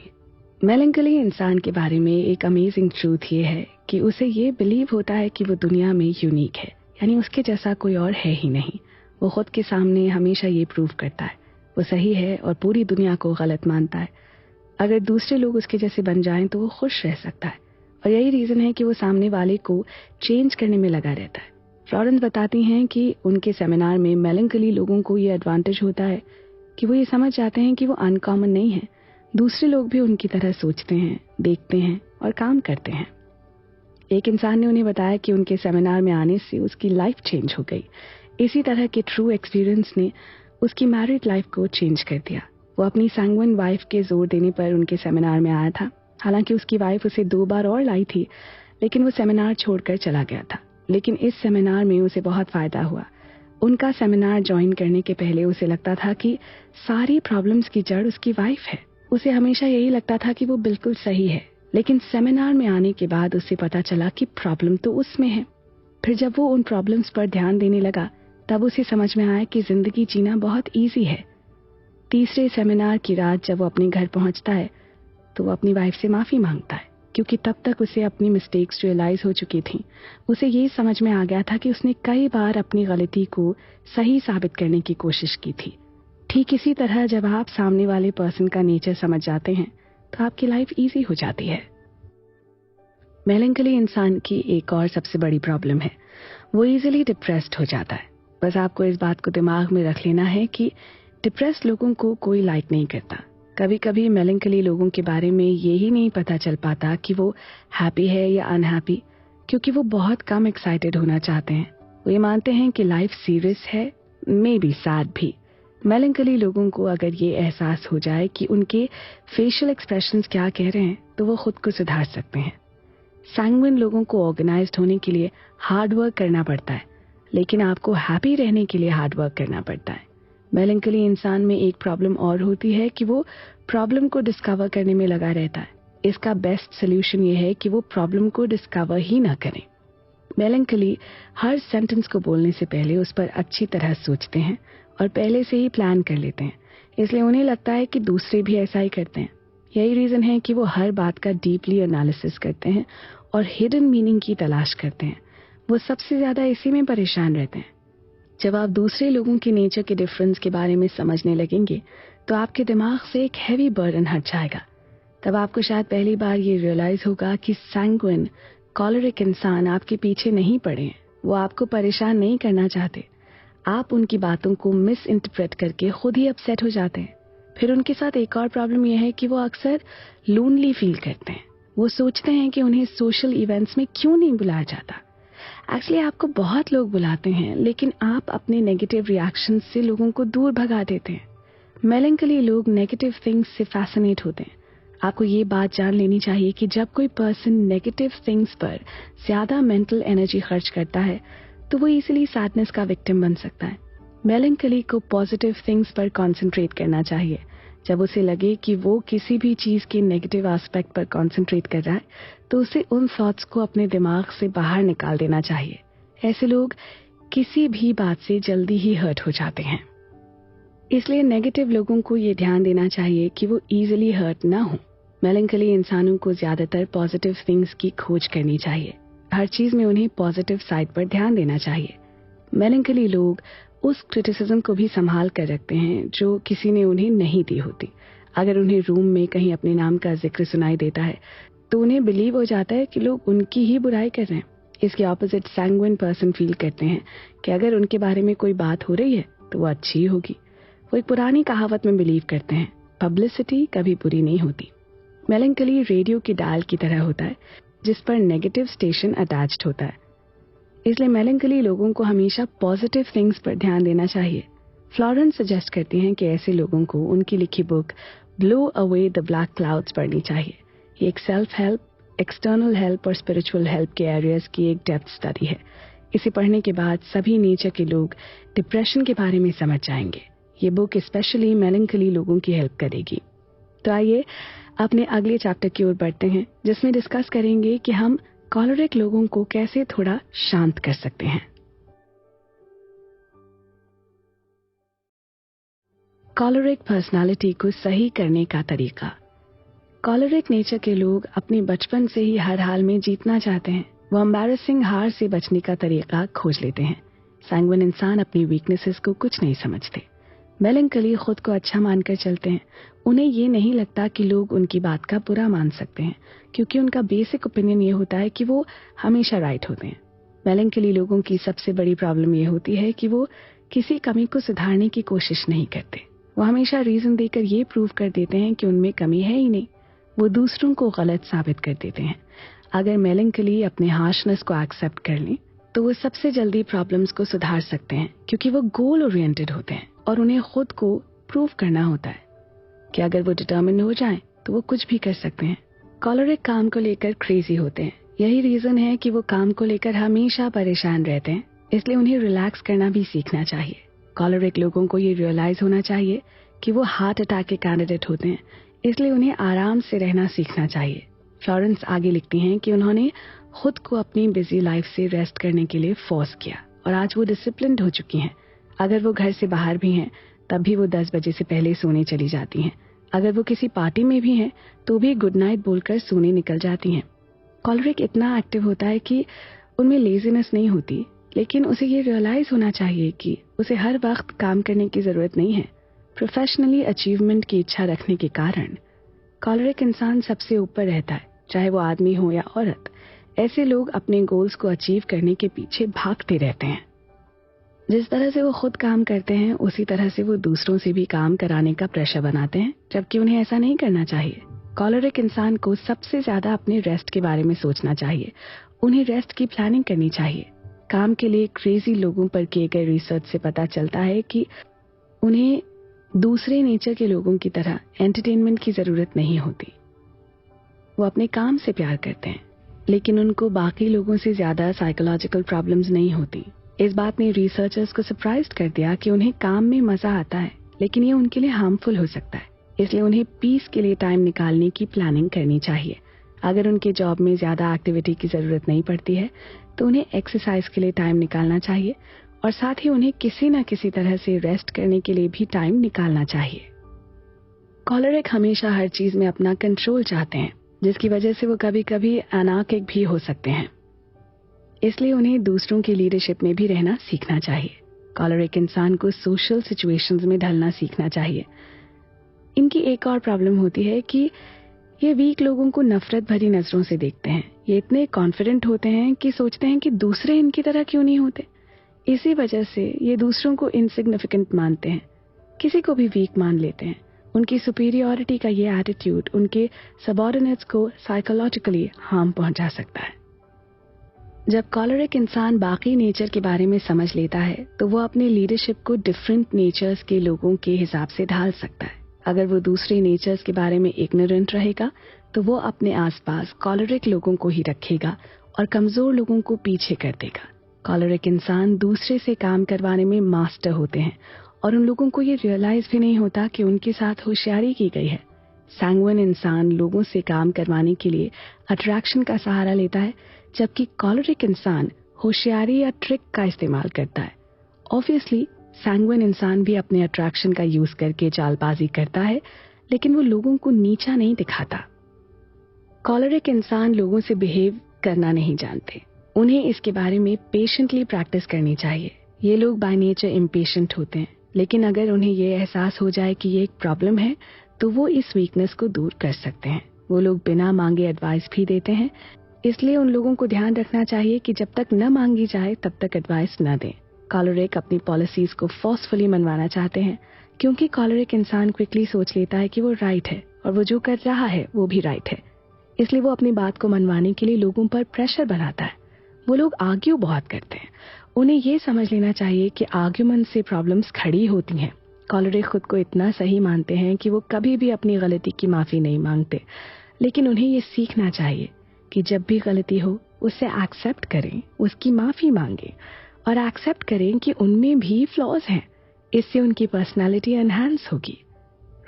मेलैंकोली इंसान के बारे में एक अमेजिंग ट्रूथ ये है कि उसे ये बिलीव होता है कि वो दुनिया में यूनिक है, यानी उसके जैसा कोई और है ही नहीं। वो खुद के सामने हमेशा ये प्रूव करता है वो सही है और पूरी दुनिया को गलत मानता है। अगर दूसरे लोग उसके जैसे बन जाएं तो वो खुश रह सकता है, और यही रीजन है कि वो सामने वाले को चेंज करने में लगा रहता है। फ्लोरेंस बताती हैं कि उनके सेमिनार में मेलैंकोली लोगों को ये एडवांटेज होता है कि वो ये समझ जाते हैं कि वो अनकॉमन नहीं है। दूसरे लोग भी उनकी तरह सोचते हैं, देखते हैं और काम करते हैं। एक इंसान ने उन्हें बताया कि उनके सेमिनार में आने से उसकी लाइफ चेंज हो गई। इसी तरह के ट्रू एक्सपीरियंस ने उसकी मैरिड लाइफ को चेंज कर दिया। वो अपनी सैंग्विन वाइफ के जोर देने पर उनके सेमिनार में आया था। हालांकि उसकी वाइफ उसे 2 बार और लाई थी, लेकिन वो सेमिनार छोड़कर चला गया था। लेकिन इस सेमिनार में उसे बहुत फायदा हुआ। उनका सेमिनार ज्वाइन करने के पहले उसे लगता था कि सारी प्रॉब्लम्स की जड़ उसकी वाइफ है। उसे हमेशा यही लगता था कि वो बिल्कुल सही है, लेकिन सेमिनार में आने के बाद उसे पता चला कि प्रॉब्लम तो उसमें है। फिर जब वो उन प्रॉब्लम्स पर ध्यान देने लगा तब उसे समझ में आया कि जिंदगी जीना बहुत इजी है। तीसरे सेमिनार की रात जब वो अपने घर पहुंचता है तो वो अपनी वाइफ से माफी मांगता है, क्योंकि तब तक उसे अपनी मिस्टेक्स रियलाइज हो चुकी थी। उसे ये समझ में आ गया था कि उसने कई बार अपनी गलती को सही साबित करने की कोशिश की थी। ठीक इसी तरह जब आप सामने वाले पर्सन का नेचर समझ जाते हैं तो आपकी लाइफ इजी हो जाती है। मेलैंकोली इंसान की एक और सबसे बड़ी प्रॉब्लम है, वो इजीली डिप्रेस्ड हो जाता है। बस आपको इस बात को दिमाग में रख लेना है कि डिप्रेस्ड लोगों को कोई लाइक नहीं करता। कभी कभी मेलैंकोली लोगों के बारे में ये ही नहीं पता चल पाता कि वो हैप्पी है या अनहैप्पी, क्योंकि वो बहुत कम एक्साइटेड होना चाहते हैं। वो ये मानते हैं कि लाइफ सीरियस है, मे बी सैड भी। मेलैंकोली लोगों को अगर ये एहसास हो जाए कि उनके फेशियल एक्सप्रेशंस क्या कह रहे हैं तो वो खुद को सुधार सकते हैं। सैंग्विन लोगों को ऑर्गेनाइज्ड होने के लिए हार्ड वर्क करना पड़ता है, लेकिन आपको हैप्पी रहने के लिए हार्ड वर्क करना पड़ता है। मेलैंकोली इंसान में एक प्रॉब्लम और होती है कि वो प्रॉब्लम को डिस्कवर करने में लगा रहता है। इसका बेस्ट सोल्यूशन ये है कि वो प्रॉब्लम को डिस्कवर ही ना करें। मेलैंकोली हर सेंटेंस को बोलने से पहले उस पर अच्छी तरह सोचते हैं और पहले से ही प्लान कर लेते हैं, इसलिए उन्हें लगता है कि दूसरे भी ऐसा ही करते हैं। यही रीजन है कि वो हर बात का डीपली एनालिसिस करते हैं और हिडन मीनिंग की तलाश करते हैं। वो सबसे ज्यादा इसी में परेशान रहते हैं। जब आप दूसरे लोगों के नेचर के डिफरेंस के बारे में समझने लगेंगे तो आपके दिमाग से एक हैवी बर्डन हट जाएगा। तब आपको शायद पहली बार ये रियलाइज होगा कि सैंग्विन कॉलरिक इंसान आपके पीछे नहीं पड़े हैं। वो आपको परेशान नहीं करना चाहते। आप उनकी बातों को मिस इंटरप्रेट करके खुद ही अपसेट हो जाते हैं। फिर उनके साथ एक और प्रॉब्लम यह है कि वो अक्सर लोनली फील करते हैं। वो सोचते हैं कि उन्हें सोशल इवेंट्स में क्यों नहीं बुलाया जाता। एक्चुअली आपको बहुत लोग बुलाते हैं, लेकिन आप अपने नेगेटिव रिएक्शन से लोगों को दूर भगा देते हैं। मेलैंकोली लोग नेगेटिव थिंग्स से फैसिनेट होते हैं। आपको ये बात जान लेनी चाहिए कि जब कोई पर्सन नेगेटिव थिंग्स पर ज्यादा मेंटल एनर्जी खर्च करता है तो वो इजीली सैडनेस का विक्टिम बन सकता है। मेलैंकोली को पॉजिटिव थिंग्स पर कंसंट्रेट करना चाहिए। जब उसे लगे कि वो किसी भी चीज के नेगेटिव एस्पेक्ट पर कंसंट्रेट कर रहा है तो उसे उन थॉट्स को अपने दिमाग से बाहर निकाल देना चाहिए। ऐसे लोग किसी भी बात से जल्दी ही हर्ट हो जाते हैं, इसलिए नेगेटिव लोगों को ये ध्यान देना चाहिए कि वो इजीली हर्ट ना हो। मेलैंकोली इंसानों को ज्यादातर पॉजिटिव थिंग्स की खोज करनी चाहिए। हर चीज में उन्हें पॉजिटिव साइड पर ध्यान देना चाहिए। मेलैंकोली लोग उस क्रिटिसिज्म को भी संभाल कर रखते हैं जो किसी ने उन्हें नहीं दी होती। अगर उन्हें रूम में कहीं अपने नाम का जिक्र सुनाई देता है तो उन्हें बिलीव हो जाता है कि लोग उनकी ही बुराई कर रहे हैं। इसके ऑपोजिट सैंग्विन पर्सन फील करते हैं कि अगर उनके बारे में कोई बात हो रही है तो वो अच्छी होगी। वो एक पुरानी कहावत में बिलीव करते हैं, पब्लिसिटी कभी बुरी नहीं होती। मेलैंकोली रेडियो की डायल की तरह होता है जिस पर नेगेटिव स्टेशन अटैच्ड होता है। इसलिए मेलैंकोली लोगों को हमेशा पॉजिटिव थिंग्स पर ध्यान देना चाहिए। फ्लोरेंस सजेस्ट करती हैं कि ऐसे लोगों को उनकी लिखी book blow away the black clouds पढ़नी चाहिए। ये एक सेल्फ हेल्प, एक्सटर्नल हेल्प और स्पिरिचुअल हेल्प के एरियाज की एक डेप्थ स्टडी है। इसे पढ़ने के बाद सभी नेचर के लोग डिप्रेशन के बारे में समझ जाएंगे। ये बुक स्पेशली मेलैंकोली लोगों की हेल्प करेगी। तो आइए अपने अगले चैप्टर की ओर बढ़ते हैं, जिसमें डिस्कस करेंगे कि हम कॉलरिक लोगों को कैसे थोड़ा शांत कर सकते हैं। कॉलरिक पर्सनालिटी को सही करने का तरीका। कॉलरिक नेचर के लोग अपने बचपन से ही हर हाल में जीतना चाहते हैं। वो एम्बैरेसिंग हार से बचने का तरीका खोज लेते हैं। सैंग्विन इंसान अपनी वीकनेसेस को कुछ नहीं समझते। मेलैंकोली खुद को अच्छा मानकर चलते हैं। उन्हें ये नहीं लगता कि लोग उनकी बात का बुरा मान सकते हैं, क्योंकि उनका बेसिक ओपिनियन ये होता है कि वो हमेशा राइट होते हैं। मेलैंकोली लोगों की सबसे बड़ी प्रॉब्लम ये होती है कि वो किसी कमी को सुधारने की कोशिश नहीं करते। वो हमेशा रीजन देकर ये प्रूव कर देते हैं कि उनमें कमी है ही नहीं। वो दूसरों को गलत साबित कर देते हैं। अगर मेलैंकोली अपने हार्शनेस को एक्सेप्ट कर लें तो वो सबसे जल्दी प्रॉब्लम्स को सुधार सकते हैं, क्योंकि वो गोल ओरिएंटेड होते हैं और उन्हें खुद को प्रूव करना होता है कि अगर वो डिटर्मिन हो जाएं तो वो कुछ भी कर सकते हैं। कॉलरिक काम को लेकर क्रेजी होते हैं। यही रीजन है कि वो काम को लेकर हमेशा परेशान रहते हैं। इसलिए उन्हें रिलैक्स करना भी सीखना चाहिए। कॉलरिक लोगों को ये रियलाइज होना चाहिए कि वो हार्ट अटैक के कैंडिडेट होते हैं, इसलिए उन्हें आराम से रहना सीखना चाहिए। फ्लोरेंस आगे लिखती हैं कि उन्होंने खुद को अपनी बिजी लाइफ से रेस्ट करने के लिए फोर्स किया और आज वो डिसिप्लिन्ड हो चुकी हैं। अगर वो घर से बाहर भी हैं तब भी वो 10 बजे से पहले सोने चली जाती हैं। अगर वो किसी पार्टी में भी हैं तो भी गुड नाइट बोलकर सोने निकल जाती हैं। कॉलरिक इतना एक्टिव होता है कि उनमें लेजीनेस नहीं होती, लेकिन उसे ये रियलाइज होना चाहिए कि उसे हर वक्त काम करने की जरूरत नहीं है। प्रोफेशनली अचीवमेंट की इच्छा रखने के कारण कॉलरिक इंसान सबसे ऊपर रहता है, चाहे वो आदमी हो या औरत। ऐसे लोग अपने गोल्स को अचीव करने के पीछे भागते रहते हैं। जिस तरह से वो खुद काम करते हैं उसी तरह से वो दूसरों से भी काम कराने का प्रेशर बनाते हैं, जबकि उन्हें ऐसा नहीं करना चाहिए। कॉलरिक इंसान को सबसे ज्यादा अपने रेस्ट के बारे में सोचना चाहिए। उन्हें रेस्ट की प्लानिंग करनी चाहिए। काम के लिए क्रेजी लोगों पर किए गए रिसर्च से पता चलता है कि उन्हें दूसरे नेचर के लोगों की तरह एंटरटेनमेंट की जरूरत नहीं होती। वो अपने काम से प्यार करते हैं, लेकिन उनको बाकी लोगों से ज्यादा साइकोलॉजिकल प्रॉब्लम्स नहीं होती। इस बात ने रिसर्चर्स को सरप्राइज कर दिया कि उन्हें काम में मजा आता है, लेकिन ये उनके लिए हार्मफुल हो सकता है। इसलिए उन्हें पीस के लिए टाइम निकालने की प्लानिंग करनी चाहिए। अगर उनके जॉब में ज्यादा एक्टिविटी की जरूरत नहीं पड़ती है तो उन्हें एक्सरसाइज के लिए टाइम निकालना चाहिए और साथ ही उन्हें किसी न किसी तरह से रेस्ट करने के लिए भी टाइम निकालना चाहिए। कॉलरिक हमेशा हर चीज में अपना कंट्रोल चाहते हैं, जिसकी वजह से वो कभी कभी अनार्किक भी हो सकते हैं। इसलिए उन्हें दूसरों की लीडरशिप में भी रहना सीखना चाहिए। कॉलरिक इंसान को सोशल सिचुएशंस में ढलना सीखना चाहिए। इनकी एक और प्रॉब्लम होती है कि ये वीक लोगों को नफरत भरी नजरों से देखते हैं। ये इतने कॉन्फिडेंट होते हैं कि सोचते हैं कि दूसरे इनकी तरह क्यों नहीं होते। इसी वजह से ये दूसरों को इनसिग्निफिकेंट मानते हैं, किसी को भी वीक मान लेते हैं। उनकी सुपीरियरिटी का ये एटीट्यूड उनके सबऑर्डिनेट्स को साइकोलॉजिकली हार्म पहुंचा सकता है। जब कॉलरिक इंसान बाकी नेचर के बारे में समझ लेता है तो वो अपने लीडरशिप को डिफरेंट नेचर्स के लोगों के हिसाब से ढाल सकता है। अगर वो दूसरे नेचर्स के बारे में इग्नोरेंट रहेगा तो वो अपने आसपास कॉलरिक लोगों को ही रखेगा और कमजोर लोगों को पीछे कर देगा। कॉलरिक इंसान दूसरे से काम करवाने में मास्टर होते हैं और उन लोगों को ये रियलाइज भी नहीं होता कि उनके साथ होशियारी की गई है। सैंग्विन इंसान लोगों से काम करवाने के लिए अट्रैक्शन का सहारा लेता है, जबकि कॉलरिक इंसान होशियारी या ट्रिक का इस्तेमाल करता है। ऑब्वियसली सैंग्विन इंसान भी अपने अट्रैक्शन का यूज करके चालबाजी करता है, लेकिन वो लोगों को नीचा नहीं दिखाता। कॉलरिक इंसान लोगों से बिहेव करना नहीं जानते। उन्हें इसके बारे में पेशेंटली प्रैक्टिस करनी चाहिए। ये लोग बाय नेचर इम्पेशेंट होते हैं, लेकिन अगर उन्हें ये एहसास हो जाए कि ये एक प्रॉब्लम है तो वो इस वीकनेस को दूर कर सकते हैं। वो लोग बिना मांगे एडवाइस भी देते हैं, इसलिए उन लोगों को ध्यान रखना चाहिए कि जब तक न मांगी जाए तब तक एडवाइस न दें। कॉलरिक अपनी पॉलिसीज को फोर्सफुली मनवाना चाहते हैं, क्योंकि कॉलरिक इंसान क्विकली सोच लेता है कि वो राइट है और वो जो कर रहा है वो भी राइट है, इसलिए वो अपनी बात को मनवाने के लिए लोगों पर प्रेशर बनाता है। वो लोग आर्ग्यू बहुत करते हैं। उन्हें ये समझ लेना चाहिए कि आर्ग्यूमेंट से प्रॉब्लम्स खड़ी होती हैं। कॉलरिक खुद को इतना सही मानते हैं कि वो कभी भी अपनी गलती की माफी नहीं मांगते, लेकिन उन्हें ये सीखना चाहिए कि जब भी गलती हो उसे एक्सेप्ट करें, उसकी माफी मांगें और एक्सेप्ट करें कि उनमें भी फ्लॉज हैं। इससे उनकी पर्सनालिटी एनहांस होगी।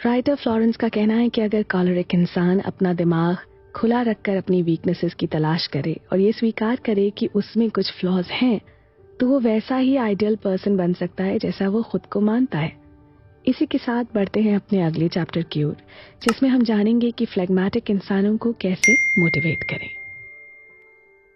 राइटर फ्लोरेंस का कहना है कि अगर कॉलरिक इंसान अपना दिमाग खुला रखकर अपनी वीकनेसेस की तलाश करे और ये स्वीकार करे कि उसमें कुछ फ्लॉज हैं, तो वो वैसा ही आइडियल पर्सन बन सकता है जैसा वो खुद को मानता है। इसी के साथ बढ़ते हैं अपने अगले चैप्टर की ओर, जिसमें हम जानेंगे कि फ्लेगमैटिक इंसानों को कैसे मोटिवेट करें।